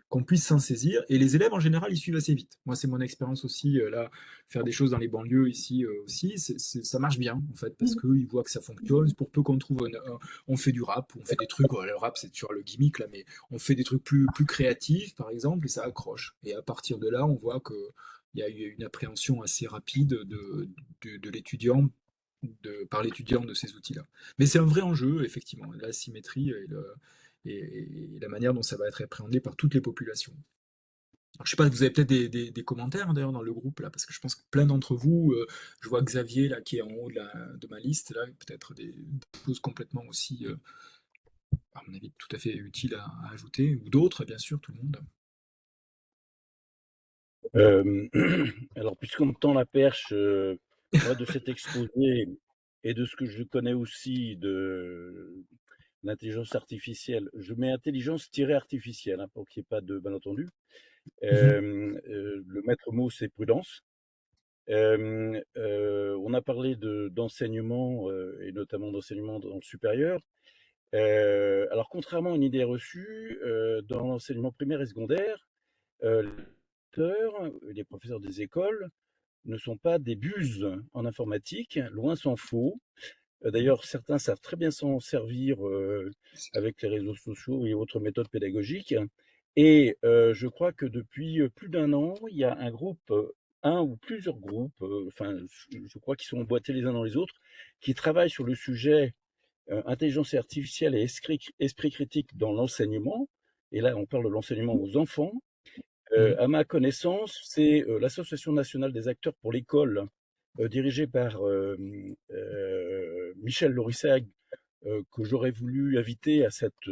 qu'on puisse s'en saisir. Et les élèves, en général, ils suivent assez vite. Moi, c'est mon expérience aussi, là, faire des choses dans les banlieues ici aussi, ça marche bien, en fait, parce qu'ils voient que ça fonctionne. Pour peu qu'on trouve, on fait du rap, on fait des trucs, le rap, c'est toujours le gimmick, là, mais on fait des trucs plus créatifs, par exemple, et ça accroche. Et à partir de là, on voit que il y a eu une appréhension assez rapide de l'étudiant, par l'étudiant de ces outils-là. Mais c'est un vrai enjeu, effectivement, la symétrie et la manière dont ça va être appréhendé par toutes les populations. Alors, je sais pas, vous avez peut-être des commentaires d'ailleurs dans le groupe là, parce que je pense que plein d'entre vous, je vois Xavier là qui est en haut de ma liste là, peut-être des choses complètement aussi, à mon avis, tout à fait utiles à ajouter, ou d'autres, bien sûr, tout le monde. Euh, alors, puisqu'on me tend la perche, moi, de cet exposé et de ce que je connais aussi de l'intelligence artificielle, je mets intelligence-artificielle, hein, pour qu'il n'y ait pas de malentendu. Mhm. Le maître mot, c'est prudence. On a parlé d'enseignement, et notamment d'enseignement dans le supérieur. Alors, contrairement à une idée reçue, dans l'enseignement primaire et secondaire, les professeurs des écoles ne sont pas des buses en informatique, loin s'en faut. D'ailleurs, certains savent très bien s'en servir avec les réseaux sociaux et autres méthodes pédagogiques. Et je crois que depuis plus d'un an, il y a un groupe, un ou plusieurs groupes, enfin, je crois qu'ils sont emboîtés les uns dans les autres, qui travaillent sur le sujet intelligence artificielle et esprit critique dans l'enseignement. Et là, on parle de l'enseignement aux enfants. Mhm. À ma connaissance, c'est l'Association nationale des acteurs pour l'école, dirigée par Michel Lorissag, que j'aurais voulu inviter à cette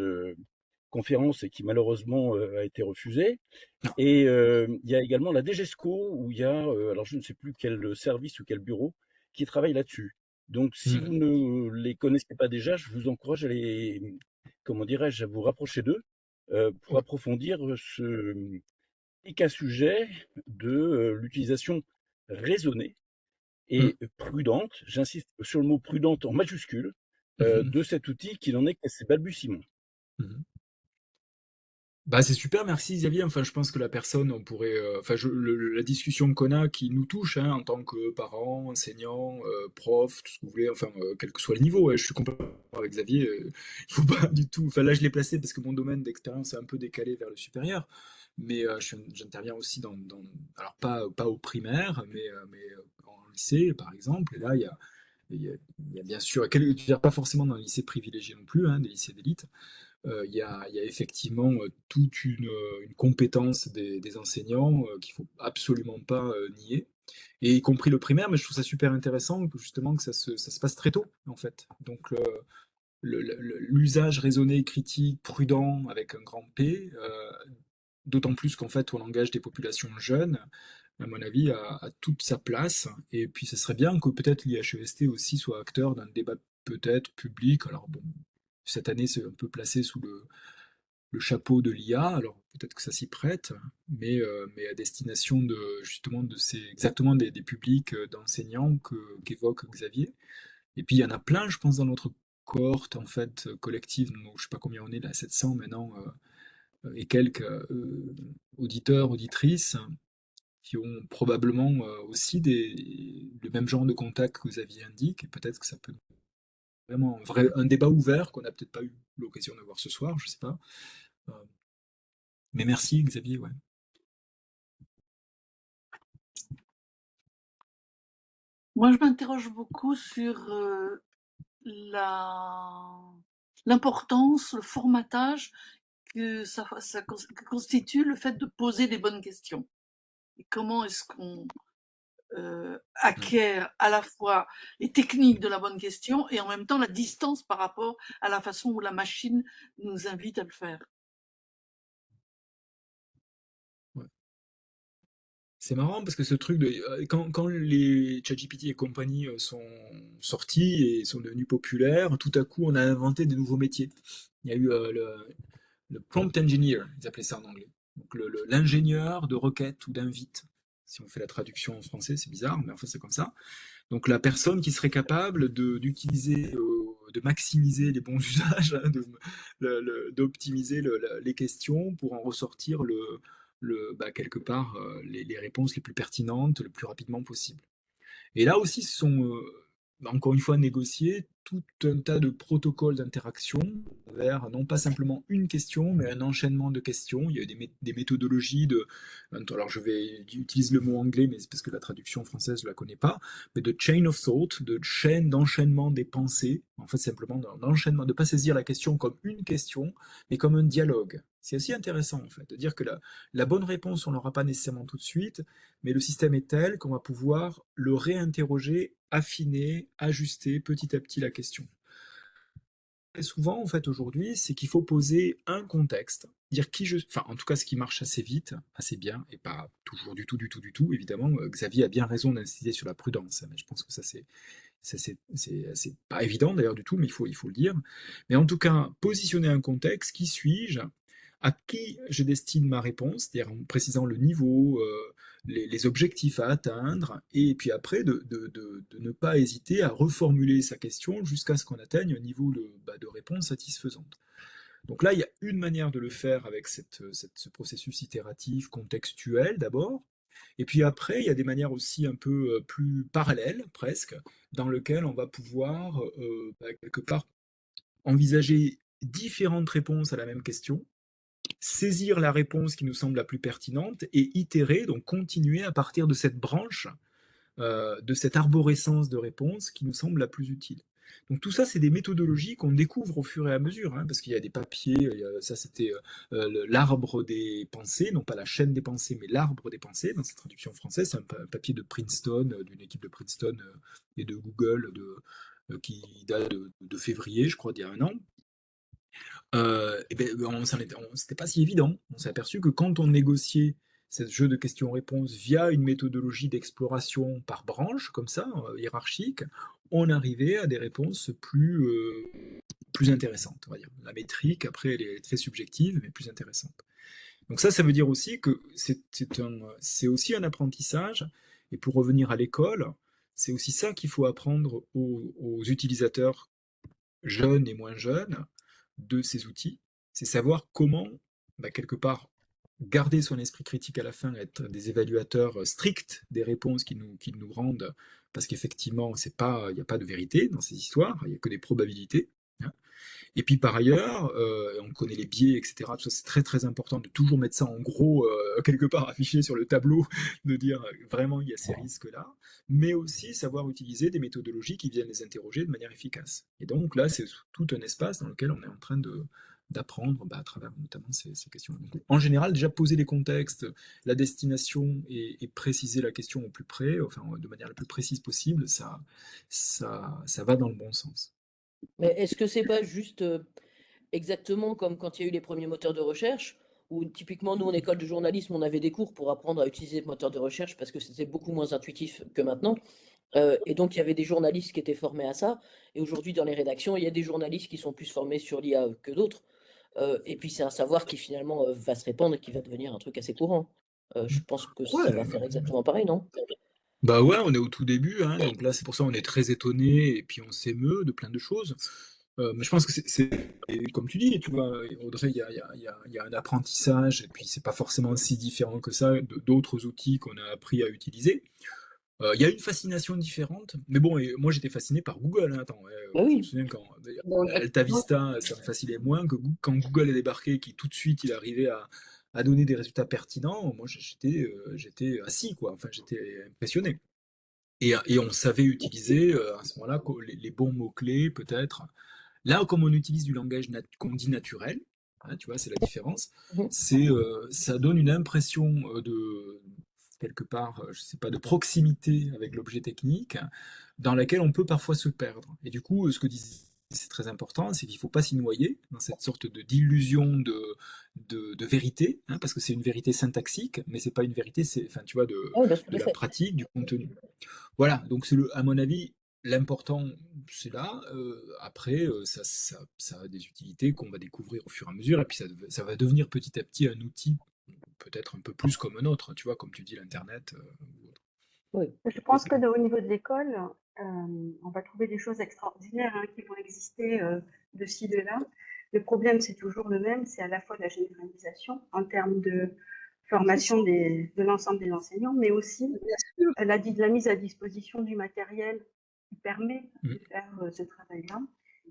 conférence et qui malheureusement a été refusée. Et il y a également la DGESCO, où il y a, alors je ne sais plus quel service ou quel bureau, qui travaille là-dessus. Donc si vous Mhm. ne les connaissez pas déjà, je vous encourage à les, comment dirais-je, à vous rapprocher d'eux pour Ouais. approfondir ce délicat sujet de l'utilisation raisonnée Mhm. et prudente, j'insiste sur le mot prudente en majuscule, Mhm. de cet outil qui n'en est qu'à ses balbutiements. Mhm. Bah, c'est super, merci Xavier. Enfin, je pense que la personne, on pourrait, enfin, la discussion qu'on a, qui nous touche, hein, en tant que parents, enseignants, profs, tout ce que vous voulez, enfin, quel que soit le niveau, ouais, je suis complètement d'accord avec Xavier. Il faut pas du tout. Enfin, là, je l'ai placé parce que mon domaine d'expérience est un peu décalé vers le supérieur, mais j'interviens aussi alors pas au primaire, mais en lycée, par exemple. Et là, il y a bien sûr, je veux dire, pas forcément dans les lycées privilégiés non plus, hein, des lycées d'élite. Il y a effectivement toute une compétence des enseignants qu'il ne faut absolument pas nier, et y compris le primaire, mais je trouve ça super intéressant justement que ça se passe très tôt, en fait. Donc l'usage raisonné, critique, prudent, avec un grand P, d'autant plus qu'en fait, on engage des populations jeunes, à mon avis, a toute sa place. Et puis, ce serait bien que peut-être l'IHEST aussi soit acteur d'un débat peut-être public. Alors bon, cette année, c'est un peu placé sous le chapeau de l'IA, alors peut-être que ça s'y prête, mais à destination justement exactement des publics d'enseignants qu'évoque Xavier. Et puis il y en a plein, je pense, dans notre cohorte en fait collective, donc, je sais pas combien on est là, 700 maintenant, et quelques auditeurs, auditrices, qui ont probablement aussi le même genre de contact que Xavier indique, et peut-être que ça peut vraiment un débat ouvert qu'on n'a peut-être pas eu l'occasion d'avoir ce soir, je sais pas. Euh, mais merci Xavier, ouais. Moi, je m'interroge beaucoup sur la l'importance, le formatage que constitue le fait de poser des bonnes questions. Et comment est-ce qu'on acquiert à la fois les techniques de la bonne question et en même temps la distance par rapport à la façon où la machine nous invite à le faire. Ouais. C'est marrant parce que ce truc de quand les ChatGPT et compagnie sont sortis et sont devenus populaires, tout à coup on a inventé des nouveaux métiers. Il y a eu le prompt engineer, ils appelaient ça en anglais. Donc l'ingénieur de requête ou d'invite. Si on fait la traduction en français, c'est bizarre, mais en fait c'est comme ça. Donc la personne qui serait capable d'utiliser, de maximiser les bons usages, hein, d'optimiser les questions pour en ressortir quelque part les réponses les plus pertinentes le plus rapidement possible. Et là aussi, ce sont encore une fois négociés tout un tas de protocoles d'interaction vers non pas simplement une question, mais un enchaînement de questions. Il y a des méthodologies de. Alors je vais utiliser le mot anglais, mais c'est parce que la traduction française je ne la connais pas, mais de chain of thought, de chaîne d'enchaînement des pensées. En fait, simplement d'un enchaînement, de ne pas saisir la question comme une question, mais comme un dialogue. C'est aussi intéressant en fait, de dire que la bonne réponse, on l'aura pas nécessairement tout de suite, mais le système est tel qu'on va pouvoir le réinterroger, affiner, ajuster petit à petit la question. Et souvent, en fait, aujourd'hui, c'est qu'il faut poser un contexte, dire qui je, enfin, en tout cas, ce qui marche assez vite, assez bien, et pas toujours du tout, évidemment. Xavier a bien raison d'insister sur la prudence, mais je pense que ça, c'est pas évident d'ailleurs du tout, mais il faut le dire. Mais en tout cas, positionner un contexte, qui suis-je, à qui je destine ma réponse, c'est-à-dire en précisant le niveau, les objectifs à atteindre, et puis après de ne pas hésiter à reformuler sa question jusqu'à ce qu'on atteigne un niveau de réponse satisfaisante. Donc là, il y a une manière de le faire avec ce processus itératif, contextuel d'abord, et puis après, il y a des manières aussi un peu plus parallèles, presque, dans lesquelles on va pouvoir quelque part envisager différentes réponses à la même question, saisir la réponse qui nous semble la plus pertinente et itérer, donc continuer à partir de cette branche, de cette arborescence de réponses qui nous semble la plus utile. Donc tout ça, c'est des méthodologies qu'on découvre au fur et à mesure, hein, parce qu'il y a des papiers, ça c'était l'arbre des pensées, non pas la chaîne des pensées, mais l'arbre des pensées, dans cette traduction française, c'est un papier de Princeton, d'une équipe de Princeton et de Google, qui date de février, je crois, d'il y a un an. Et ben, c'était pas si évident. On s'est aperçu que quand on négociait ce jeu de questions-réponses via une méthodologie d'exploration par branche, comme ça, hiérarchique, on arrivait à des réponses plus intéressantes, on va dire. La métrique, après, elle est très subjective, mais plus intéressante. Donc ça veut dire aussi que c'est aussi un apprentissage, et pour revenir à l'école, c'est aussi ça qu'il faut apprendre aux utilisateurs jeunes et moins jeunes de ces outils, c'est savoir comment, quelque part, garder son esprit critique à la fin, être des évaluateurs stricts des réponses qu'ils nous rendent, parce qu'effectivement, il n'y a pas de vérité dans ces histoires, il n'y a que des probabilités. Hein. Et puis par ailleurs, on connaît les biais, etc. Tout ça, c'est très très important de toujours mettre ça en gros, quelque part affiché sur le tableau, de dire vraiment il y a ces risques-là, mais aussi savoir utiliser des méthodologies qui viennent les interroger de manière efficace. Et donc là, c'est tout un espace dans lequel on est en train d'apprendre à travers notamment ces questions. Donc, en général, déjà poser les contextes, la destination et préciser la question au plus près, enfin de manière la plus précise possible, ça va dans le bon sens. Mais est-ce que c'est pas juste exactement comme quand il y a eu les premiers moteurs de recherche, où typiquement nous en école de journalisme on avait des cours pour apprendre à utiliser le moteur de recherche parce que c'était beaucoup moins intuitif que maintenant. Et donc il y avait des journalistes qui étaient formés à ça. Et aujourd'hui dans les rédactions, il y a des journalistes qui sont plus formés sur l'IA que d'autres. Et puis c'est un savoir qui finalement va se répandre et qui va devenir un truc assez courant. Je pense que ça va Ouais, faire exactement pareil, non? bah ouais, on est au tout début, hein, donc là c'est pour ça on est très étonné et puis on s'émeut de plein de choses. Mais je pense que et comme tu dis, tu vois, Audrey, il y a un apprentissage et puis c'est pas forcément si différent que ça d'autres outils qu'on a appris à utiliser. Il y a une fascination différente, mais bon, et moi j'étais fasciné par Google. Hein, attends, ouais, Bah je me oui. souviens quand Bon, Alta Vista, ça me fascinait moins que quand Google est débarqué, qui tout de suite il arrivait à donner des résultats pertinents. Moi j'étais assis, quoi. Enfin, j'étais impressionné. Et on savait utiliser à ce moment-là les bons mots-clés, peut-être. Là, comme on utilise du langage qu'on dit naturel, hein, tu vois, c'est la différence, Mhm. ça donne une impression quelque part, je sais pas, de proximité avec l'objet technique, dans laquelle on peut parfois se perdre. Et du coup, ce que disait c'est très important, c'est qu'il ne faut pas s'y noyer dans cette sorte d'illusion de vérité, hein, parce que c'est une vérité syntaxique, mais c'est pas une vérité, c'est, enfin, tu vois, Oui, bien sûr, tout de à la fait. pratique, du contenu. Voilà, donc à mon avis, l'important, c'est là. Après, ça a des utilités qu'on va découvrir au fur et à mesure, et puis ça va devenir petit à petit un outil peut-être un peu plus comme un autre, tu vois, comme tu dis, l'Internet ou autre. Oui. Je pense que au niveau de l'école, on va trouver des choses extraordinaires qui vont exister de ci, de là. Le problème, c'est toujours le même, c'est à la fois la généralisation en termes de formation de l'ensemble des enseignants, mais aussi Bien sûr. la mise à disposition du matériel qui permet de faire ce travail-là.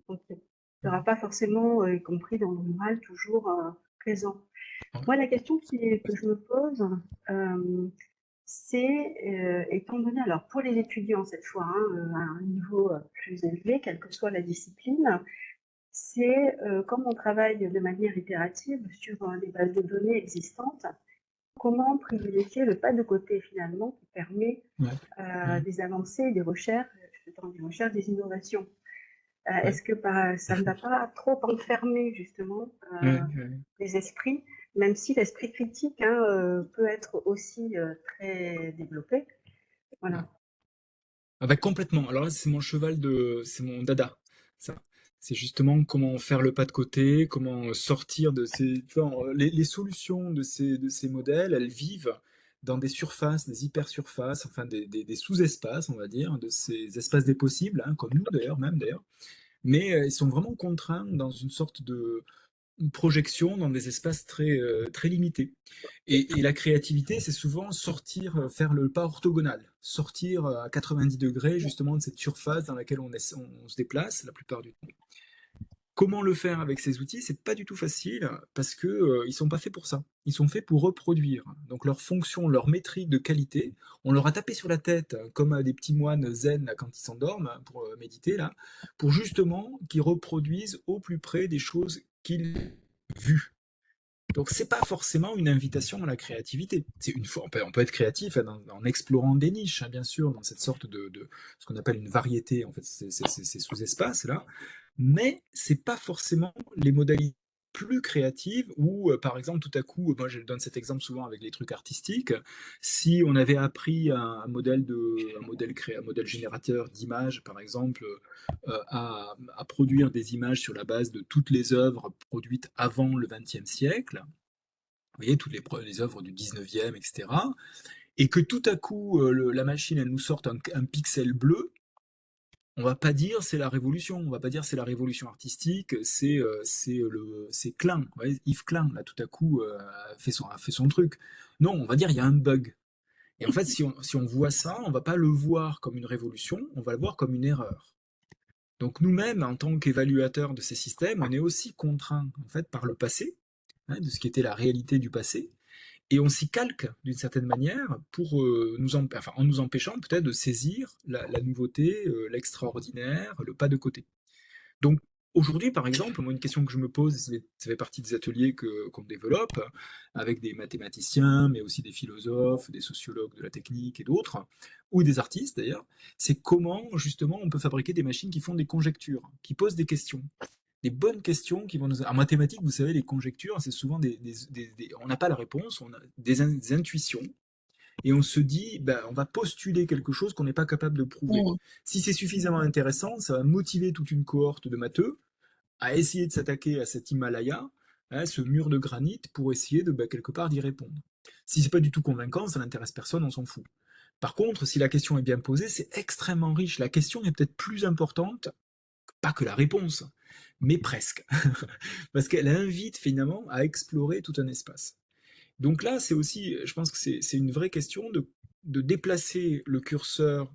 Donc, il n'y aura pas forcément, y compris dans le rural, toujours présent. Moi, la question que je me pose, c'est, étant donné, alors pour les étudiants cette fois, à un niveau plus élevé, quelle que soit la discipline, c'est comme on travaille de manière itérative sur les bases de données existantes, comment privilégier le pas de côté finalement qui permet des avancées, des recherches, des innovations. Est-ce que ça ne va pas trop enfermer justement les esprits, même si l'esprit critique peut être aussi très développé. Voilà. Ah bah complètement. Alors là, c'est mon dada. Ça, c'est justement comment faire le pas de côté, comment sortir de ces, tu vois, les solutions de ces modèles, elles vivent dans des surfaces, des hypersurfaces, enfin des sous-espaces, on va dire, de ces espaces des possibles, hein, comme nous d'ailleurs, même d'ailleurs. Mais ils sont vraiment contraints dans une sorte de une projection dans des espaces très limités. Et la créativité, c'est souvent sortir, faire le pas orthogonal, sortir à 90 degrés justement de cette surface dans laquelle on se déplace la plupart du temps. Comment le faire avec ces outils? C'est pas du tout facile parce que ils sont pas faits pour ça. Ils sont faits pour reproduire. Donc leur fonction, leur métrique de qualité, on leur a tapé sur la tête comme à des petits moines zen là, quand ils s'endorment pour méditer là, pour justement qu'ils reproduisent au plus près des choses qu'ils ont vues. Donc c'est pas forcément une invitation à la créativité. C'est une fois, on peut être créatif en explorant des niches, hein, bien sûr, dans cette sorte de ce qu'on appelle une variété, en fait, ces sous-espaces là. Mais c'est pas forcément les modalités plus créatives où, par exemple, tout à coup, moi je donne cet exemple souvent avec les trucs artistiques, si on avait appris un modèle générateur d'images, par exemple, à produire des images sur la base de toutes les œuvres produites avant le XXe siècle, vous voyez, toutes les œuvres du 19e, etc., et que tout à coup, la machine, elle nous sorte un pixel bleu, on va pas dire c'est la révolution, on va pas dire c'est la révolution artistique, c'est Klein, ouais, Yves Klein là tout à coup a fait son truc. Non, on va dire il y a un bug. Et en fait, si on voit ça, on va pas le voir comme une révolution, on va le voir comme une erreur. Donc nous-mêmes, en tant qu'évaluateurs de ces systèmes, on est aussi contraints en fait par le passé, hein, de ce qui était la réalité du passé, et on s'y calque d'une certaine manière pour en nous empêchant peut-être de saisir la nouveauté, l'extraordinaire, le pas de côté. Donc aujourd'hui, par exemple, moi une question que je me pose, ça fait partie des ateliers qu'on développe avec des mathématiciens, mais aussi des philosophes, des sociologues de la technique et d'autres, ou des artistes d'ailleurs, c'est comment justement on peut fabriquer des machines qui font des conjectures, qui posent des questions, des bonnes questions qui vont nous... En mathématiques, vous savez, les conjectures, c'est souvent on n'a pas la réponse, on a des intuitions, et on se dit, ben, on va postuler quelque chose qu'on n'est pas capable de prouver. Si c'est suffisamment intéressant, ça va motiver toute une cohorte de matheux à essayer de s'attaquer à cet Himalaya, hein, ce mur de granit, pour essayer de, ben, quelque part d'y répondre. Si c'est pas du tout convaincant, ça n'intéresse personne, on s'en fout. Par contre, si la question est bien posée, c'est extrêmement riche. La question est peut-être plus importante, pas que la réponse, mais presque. Parce qu'elle invite finalement à explorer tout un espace. Donc là, c'est aussi, je pense que c'est une vraie question de déplacer le curseur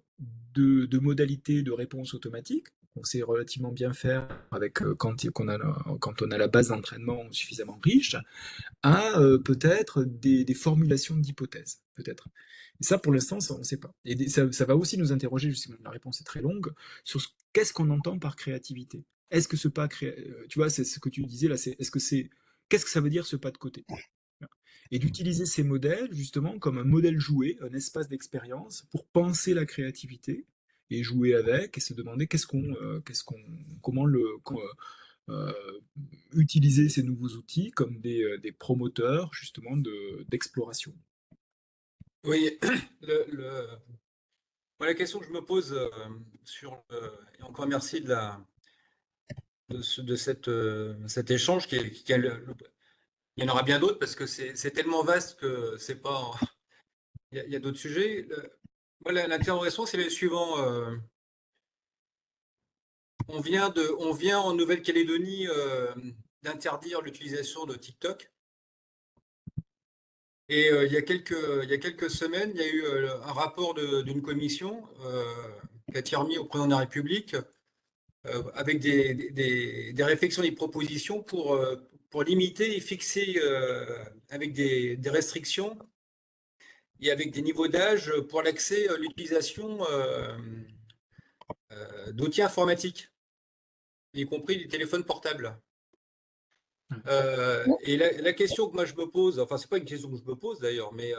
de modalités de réponse automatique. On sait relativement bien faire avec quand on a la base d'entraînement suffisamment riche, à peut-être des formulations d'hypothèses, peut-être. Et ça, pour l'instant, on ne sait pas. Et ça va aussi nous interroger, justement, la réponse est très longue, sur qu'est-ce qu'on entend par créativité. Est-ce que ce pas tu vois, c'est ce que tu disais là, qu'est-ce que ça veut dire ce pas de côté? et d'utiliser ces modèles justement comme un modèle joué, un espace d'expérience pour penser la créativité et jouer avec et se demander comment euh, utiliser ces nouveaux outils comme des promoteurs justement d'exploration. Oui, moi, la question que je me pose et encore merci cet échange il y en aura bien d'autres parce que c'est tellement vaste que c'est pas. Il y a d'autres sujets. Moi, l'interrogation, c'est le suivant. On vient en Nouvelle-Calédonie d'interdire l'utilisation de TikTok. Et il y a quelques semaines, il y a eu un rapport d'une commission qui a été remis au président de la République avec des réflexions et des propositions pour limiter et fixer avec des restrictions et avec des niveaux d'âge pour l'accès à l'utilisation d'outils informatiques, y compris des téléphones portables. Et la question que moi je me pose, enfin c'est pas une question que je me pose d'ailleurs, mais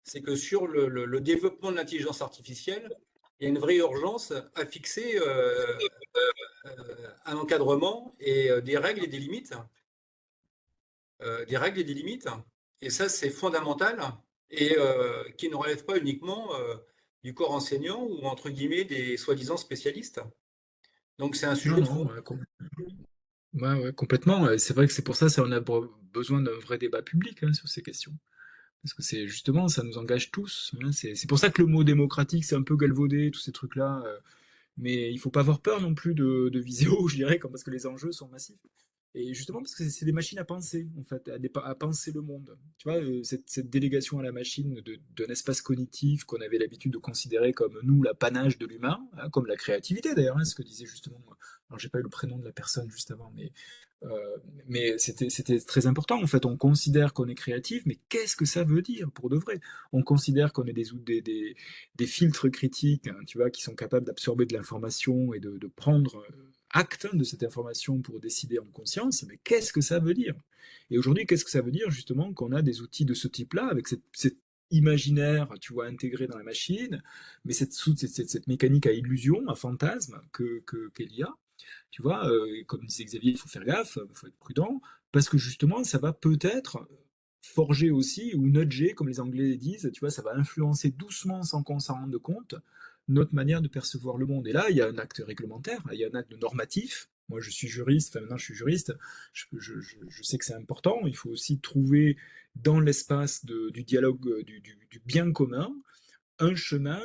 c'est que sur le développement de l'intelligence artificielle, il y a une vraie urgence à fixer un encadrement et des règles et des limites. Des règles et des limites. Et ça, c'est fondamental et qui ne relève pas uniquement du corps enseignant ou entre guillemets des soi-disant spécialistes. Donc c'est un Non, sujet de non, fond. ouais, complètement. C'est vrai que c'est pour ça on a besoin d'un vrai débat public sur ces questions. Parce que c'est justement, ça nous engage tous. C'est pour ça que le mot démocratique, c'est un peu galvaudé, tous ces trucs-là. Mais il faut pas avoir peur non plus de Viséo, je dirais, parce que les enjeux sont massifs. Et justement parce que c'est des machines à penser, en fait, à penser le monde. Tu vois, cette délégation à la machine d'un espace cognitif qu'on avait l'habitude de considérer comme nous, l'apanage de l'humain, comme la créativité d'ailleurs, ce que disait justement. Alors j'ai pas eu le prénom de la personne juste avant, mais c'était très important. En fait, on considère qu'on est créatif, mais qu'est-ce que ça veut dire pour de vrai? On considère qu'on est des filtres critiques, tu vois, qui sont capables d'absorber de l'information et de prendre acte de cette information pour décider en conscience, mais qu'est-ce que ça veut dire? Et aujourd'hui, qu'est-ce que ça veut dire justement qu'on a des outils de ce type-là, avec cette imaginaire, tu vois, intégré dans la machine, mais cette mécanique à illusion, à fantasme qu'elle y a, tu vois, comme disait Xavier, il faut faire gaffe, il faut être prudent, parce que justement, ça va peut-être forger aussi, ou nudger, comme les Anglais disent, tu vois, ça va influencer doucement, sans qu'on s'en rende compte, notre manière de percevoir le monde. Et là, il y a un acte réglementaire, il y a un acte normatif. Moi, je suis juriste, enfin maintenant je suis juriste, je sais que c'est important. Il faut aussi trouver dans l'espace du dialogue, du bien commun, un chemin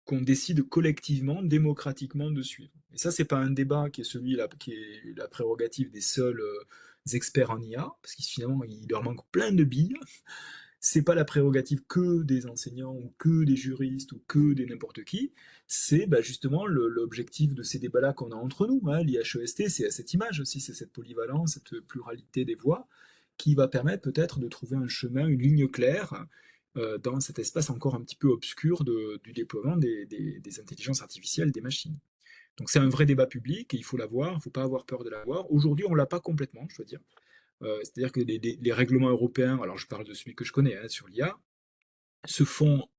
qu'on décide collectivement, démocratiquement de suivre. Et ça, c'est pas un débat qui est celui-là, qui est la prérogative des seuls experts en IA, parce qu'il finalement, il leur manque plein de billes. C'est pas la prérogative que des enseignants ou que des juristes ou que des n'importe qui. C'est justement l'objectif de ces débats-là qu'on a entre nous. L'IHEST, c'est cette image aussi, c'est cette polyvalence, cette pluralité des voix qui va permettre peut-être de trouver un chemin, une ligne claire dans cet espace encore un petit peu obscur du déploiement des intelligences artificielles, des machines. Donc c'est un vrai débat public et il faut l'avoir, il ne faut pas avoir peur de l'avoir. Aujourd'hui, on ne l'a pas complètement, je dois dire. C'est-à-dire que les règlements européens, alors je parle de celui que je connais sur l'IA, se font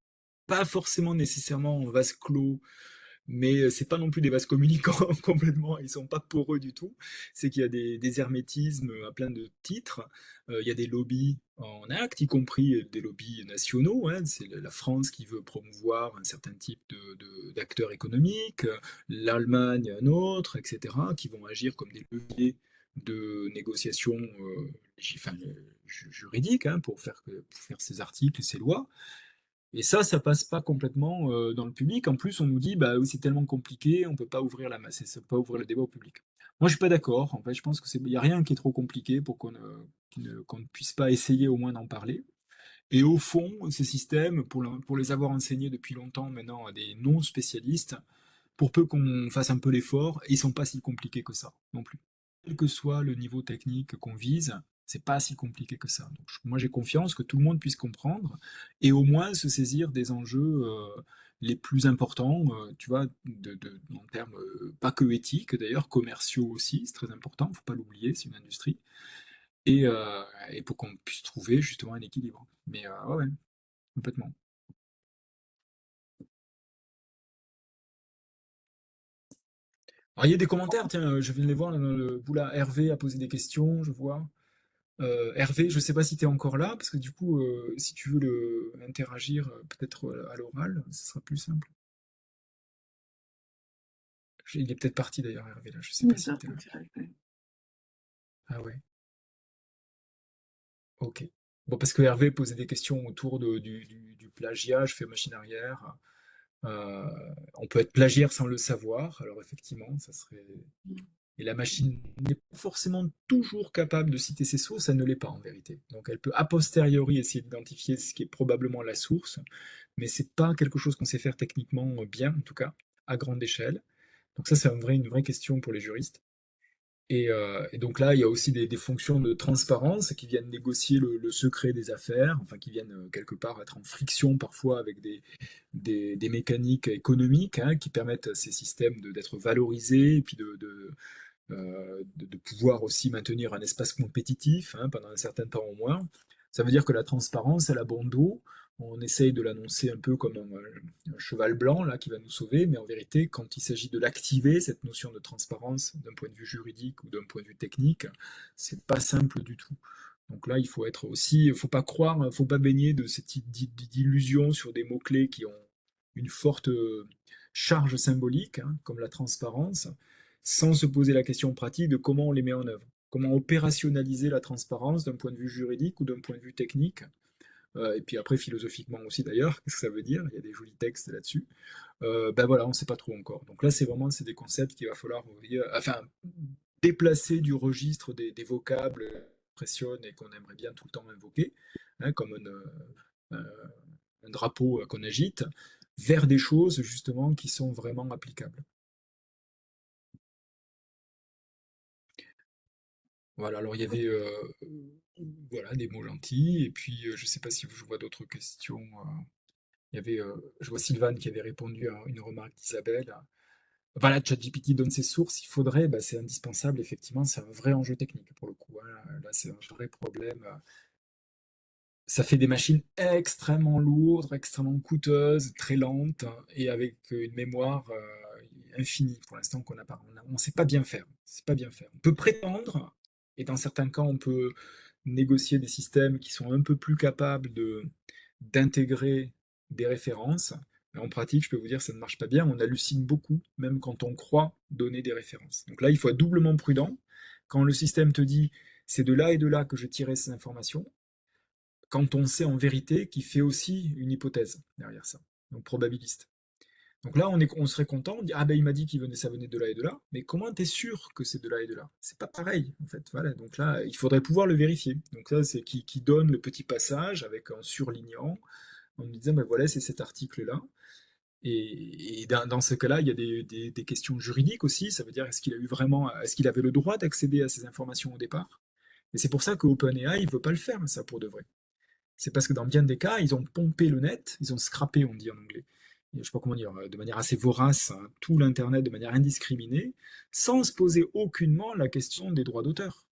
pas forcément nécessairement en vase clos, mais c'est pas non plus des vases communicants complètement, ils sont pas poreux du tout. C'est qu'il y a des hermétismes à plein de titres. Il y a des lobbies en acte, y compris des lobbies nationaux. C'est la France qui veut promouvoir un certain type d'acteurs économiques, l'Allemagne un autre, etc., qui vont agir comme des leviers de négociation juridique pour faire ces articles, ces lois. Et ça passe pas complètement dans le public. En plus, on nous dit, bah oui, c'est tellement compliqué, on peut pas ouvrir ça peut pas ouvrir le débat au public. Moi, je suis pas d'accord. En fait, je pense que il y a rien qui est trop compliqué pour qu'on ne puisse pas essayer au moins d'en parler. Et au fond, ces systèmes, pour les avoir enseignés depuis longtemps maintenant à des non-spécialistes, pour peu qu'on fasse un peu l'effort, ils sont pas si compliqués que ça non plus. Quel que soit le niveau technique qu'on vise, c'est pas si compliqué que ça. Donc, moi, j'ai confiance que tout le monde puisse comprendre et au moins se saisir des enjeux les plus importants, tu vois, en termes pas que éthiques, d'ailleurs, commerciaux aussi, c'est très important, faut pas l'oublier, c'est une industrie. et, et pour qu'on puisse trouver justement un équilibre. Mais ouais, ouais, complètement. Alors, il y a des commentaires, tiens, je viens de les voir là, dans le bout là. Hervé a posé des questions, je vois. Hervé, je sais pas si tu es encore là, parce que du coup, si tu veux interagir peut-être à l'oral, ce sera plus simple. Il est peut-être parti d'ailleurs, Hervé, là, je sais pas si tu es là. Ah ouais, ok. Bon, parce que Hervé posait des questions autour du plagiat, je fais machine arrière. Euh, on peut être plagiaire sans le savoir, alors effectivement, ça serait. Et la machine n'est pas forcément toujours capable de citer ses sources, elle ne l'est pas en vérité. Donc elle peut a posteriori essayer d'identifier ce qui est probablement la source, mais c'est pas quelque chose qu'on sait faire techniquement bien, en tout cas, à grande échelle. Donc ça, c'est une vraie question pour les juristes. Et donc là, il y a aussi des fonctions de transparence qui viennent négocier le secret des affaires, enfin qui viennent quelque part être en friction parfois avec des mécaniques économiques hein, qui permettent à ces systèmes d'être valorisés et puis de pouvoir aussi maintenir un espace compétitif hein, pendant un certain temps au moins. Ça veut dire que la transparence, elle a bon dos. On essaye de l'annoncer un peu comme un cheval blanc là, qui va nous sauver, mais en vérité, quand il s'agit de l'activer, cette notion de transparence, d'un point de vue juridique ou d'un point de vue technique, c'est pas simple du tout. Donc là, il faut être aussi, il faut pas croire, il faut pas baigner de cette d'illusions sur des mots-clés qui ont une forte charge symbolique, hein, comme la transparence, sans se poser la question pratique de comment on les met en œuvre. Comment opérationnaliser la transparence d'un point de vue juridique ou d'un point de vue technique. Et puis après, philosophiquement aussi d'ailleurs, qu'est-ce que ça veut dire? Il y a des jolis textes là-dessus. Ben voilà, on ne sait pas trop encore. Donc là, c'est des concepts qu'il va falloir enfin, déplacer du registre des vocables qui impressionnent et qu'on aimerait bien tout le temps invoquer, hein, comme un drapeau qu'on agite, vers des choses justement qui sont vraiment applicables. Voilà, alors il y avait voilà, des mots gentils, et puis je ne sais pas si je vois d'autres questions. Il y avait, je vois Sylvane qui avait répondu à une remarque d'Isabelle. Voilà, ChatGPT donne ses sources, il faudrait, bah, c'est indispensable, effectivement, c'est un vrai enjeu technique pour le coup. Hein. Là, c'est un vrai problème. Ça fait des machines extrêmement lourdes, extrêmement coûteuses, très lentes, hein, et avec une mémoire infinie pour l'instant qu'on n'a pas. On ne sait pas bien faire. C'est pas bien faire. On peut prétendre, et dans certains cas, on peut négocier des systèmes qui sont un peu plus capables d'intégrer des références. Mais en pratique, je peux vous dire, ça ne marche pas bien. On hallucine beaucoup, même quand on croit donner des références. Donc là, il faut être doublement prudent. Quand le système te dit, c'est de là et de là que je tirais ces informations, quand on sait en vérité qu'il fait aussi une hypothèse derrière ça, donc probabiliste. Donc là, on serait content, on dit ah ben il m'a dit ça venait de là et de là, mais comment t'es sûr que c'est de là et de là? C'est pas pareil en fait. Voilà, donc là, il faudrait pouvoir le vérifier. Donc ça, c'est qui donne le petit passage avec en surlignant, en me disant ben voilà, c'est cet article-là. Et dans ce cas-là, il y a des questions juridiques aussi. Ça veut dire est-ce qu'il avait le droit d'accéder à ces informations au départ? Et c'est pour ça que OpenAI ne veut pas le faire, ça pour de vrai. C'est parce que dans bien des cas, ils ont pompé le net, ils ont scrappé, on dit en anglais, je ne sais pas comment dire, de manière assez vorace, hein, tout l'Internet de manière indiscriminée, sans se poser aucunement la question des droits d'auteur.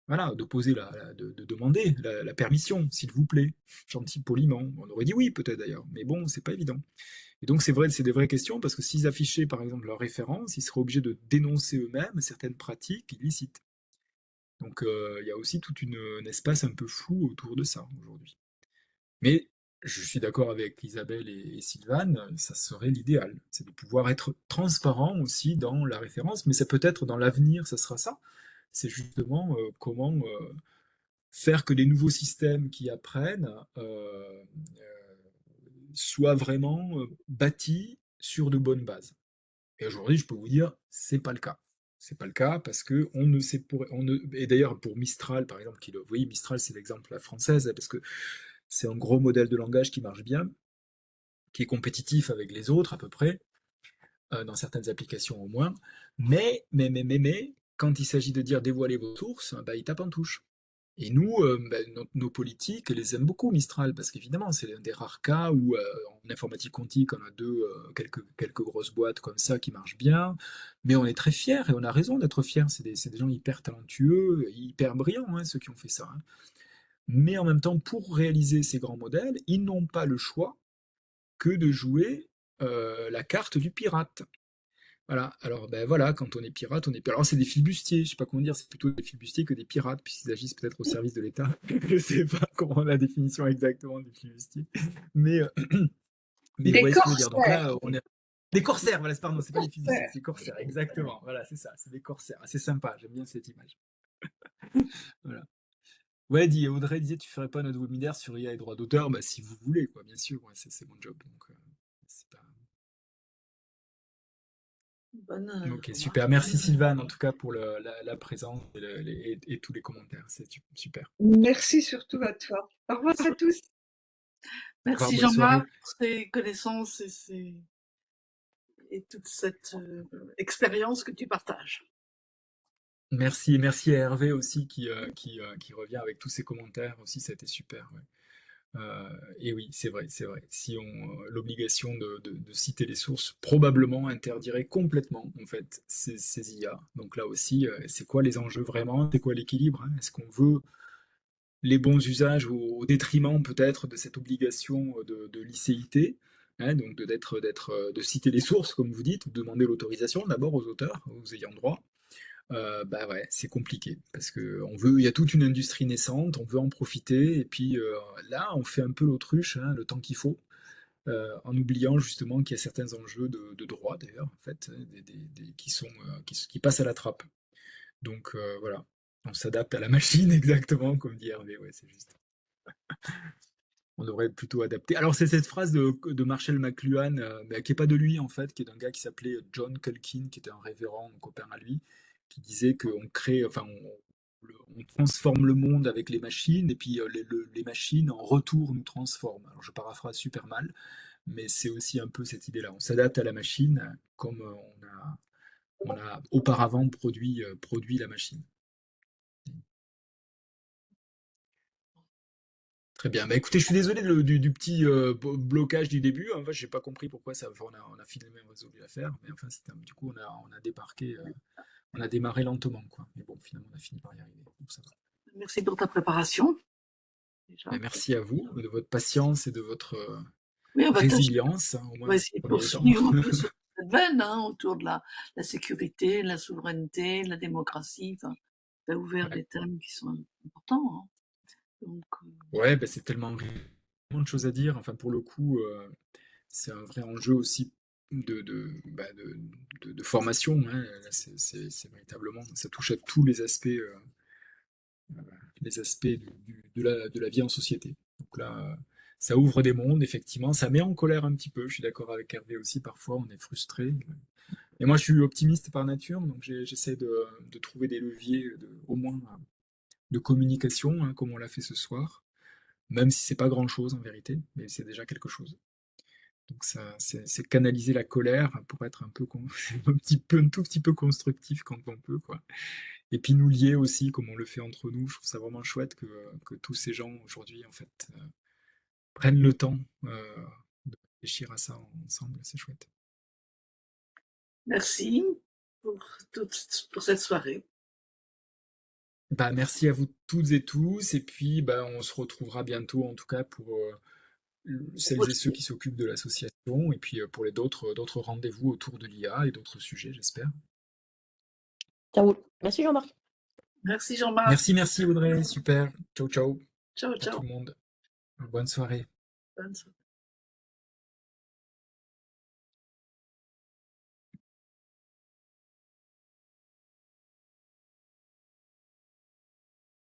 Voilà, de poser de demander la permission, s'il vous plaît, gentil poliment. On aurait dit oui, peut-être d'ailleurs, mais bon, c'est pas évident. Et donc c'est vrai, c'est des vraies questions parce que s'ils affichaient par exemple leurs références, ils seraient obligés de dénoncer eux-mêmes certaines pratiques illicites. Donc il y a aussi tout un espace un peu flou autour de ça aujourd'hui. Mais je suis d'accord avec Isabelle et Sylvane, ça serait l'idéal, c'est de pouvoir être transparent aussi dans la référence, mais ça peut être dans l'avenir, ça sera ça. C'est justement comment faire que les nouveaux systèmes qui apprennent soient vraiment bâtis sur de bonnes bases. Et aujourd'hui, je peux vous dire, c'est pas le cas. C'est pas le cas parce que on ne sait et d'ailleurs pour Mistral par exemple, vous voyez Mistral c'est l'exemple à la française parce que c'est un gros modèle de langage qui marche bien, qui est compétitif avec les autres à peu près, dans certaines applications au moins. Mais, quand il s'agit de dire dévoiler vos sources, bah, il tape en touche. Et nous, nos politiques les aiment beaucoup, Mistral, parce qu'évidemment, c'est l'un des rares cas où, en informatique quantique, on a quelques grosses boîtes comme ça qui marchent bien, mais on est très fiers, et on a raison d'être fiers. C'est des gens hyper talentueux, hyper brillants, hein, ceux qui ont fait ça, hein. Mais en même temps, pour réaliser ces grands modèles, ils n'ont pas le choix que de jouer la carte du pirate. Voilà, alors ben voilà, quand on est pirate, on est pirate. Alors c'est des flibustiers, je sais pas comment dire, c'est plutôt des flibustiers que des pirates, puisqu'ils agissent peut-être au service de l'État. Je sais pas comment la définition exactement des flibustiers. Mais, mais vous Des voyez ce que je veux dire. Donc corsaires. là, on est. Des corsaires, voilà, pardon, c'est pas des flibustiers, Corsaires. c'est des corsaires, exactement. Voilà, c'est ça, c'est des corsaires. Ah, c'est sympa, j'aime bien cette image. Voilà. Ouais, Audrey disait, tu ferais pas notre webinaire sur IA et droit d'auteur, bah si vous voulez, quoi, bien sûr, ouais, c'est mon job. Donc, c'est pas. Bonne Ok, remarque. super. Merci Sylvane, en tout cas, pour la présence et tous les commentaires. C'est super. Merci surtout à toi. Au revoir à tous. Au revoir, Merci bonne soirée. Jean-Marc pour ces connaissances et toute cette expérience que tu partages. Merci, et merci à Hervé aussi qui revient avec tous ses commentaires aussi, ça a été super. Ouais. Et oui, c'est vrai, c'est vrai. Si l'obligation de citer les sources probablement interdirait complètement en fait ces IA. Donc là aussi, c'est quoi les enjeux vraiment? C'est quoi l'équilibre, hein? Est-ce qu'on veut les bons usages au détriment peut-être de cette obligation de licéité, hein, donc de citer les sources, comme vous dites, de demander l'autorisation d'abord aux auteurs, aux ayants droit. Bah ouais, c'est compliqué parce que il y a toute une industrie naissante, on veut en profiter, et puis là, on fait un peu l'autruche, hein, le temps qu'il faut, en oubliant justement qu'il y a certains enjeux de droit d'ailleurs, en fait, qui passent à la trappe. Donc voilà, on s'adapte à la machine exactement, comme dit Hervé, ouais, c'est juste. On devrait être plutôt adapté. Alors c'est cette phrase de Marshall McLuhan, qui n'est pas de lui en fait, qui est d'un gars qui s'appelait John Culkin, qui était un révérend, un copain à lui, qui disait qu'on crée, enfin on transforme le monde avec les machines, et puis les machines en retour nous transforment. Alors je paraphrase super mal, mais c'est aussi un peu cette idée-là. On s'adapte à la machine comme on a auparavant produit la machine. Très bien. Bah, écoutez, je suis désolé du petit blocage du début. En fait, j'ai pas compris pourquoi ça. Enfin, on a finalement résolu l'affaire, mais enfin, du coup, on a débarqué, on a démarré lentement, quoi. Mais bon, finalement, on a fini par y arriver. Donc, ça va. Merci pour ta préparation. Déjà. Bah, merci à vous de votre patience et de votre Oui, résilience, hein, au on moins, va ça essayer de prenait le temps. poursuivre un peu sur cette veine, hein, autour de la sécurité, la souveraineté, la démocratie. Enfin, tu as ouvert Ouais, des thèmes qui sont importants, hein. Donc, ouais, bah, c'est tellement de choses à dire. Enfin, pour le coup, c'est un vrai enjeu aussi de formation, hein. Là, c'est véritablement, ça touche à tous les aspects de la vie en société. Donc là, ça ouvre des mondes, effectivement. Ça met en colère un petit peu. Je suis d'accord avec Hervé aussi. Parfois, on est frustré. Et moi, je suis optimiste par nature, donc j'essaie de trouver des leviers, au moins de communication, hein, comme on l'a fait ce soir. Même si c'est pas grand-chose en vérité, mais c'est déjà quelque chose. Donc ça, c'est canaliser la colère pour être un peu, un tout petit peu constructif quand on peut, quoi. Et puis nous lier aussi, comme on le fait entre nous. Je trouve ça vraiment chouette que tous ces gens aujourd'hui, en fait, prennent le temps de réfléchir à ça ensemble. C'est chouette. merci pour cette soirée. Bah, merci à vous toutes et tous. Et puis, bah, on se retrouvera bientôt, en tout cas, pour celles et ceux qui s'occupent de l'association. Et puis, pour les d'autres rendez-vous autour de l'IA et d'autres sujets, j'espère. Ça roule. Merci Jean-Marc. Merci Jean-Marc. Merci Audrey. Super. Ciao, ciao Ciao, à tout ciao. le monde. Bonne soirée. Bonne soirée.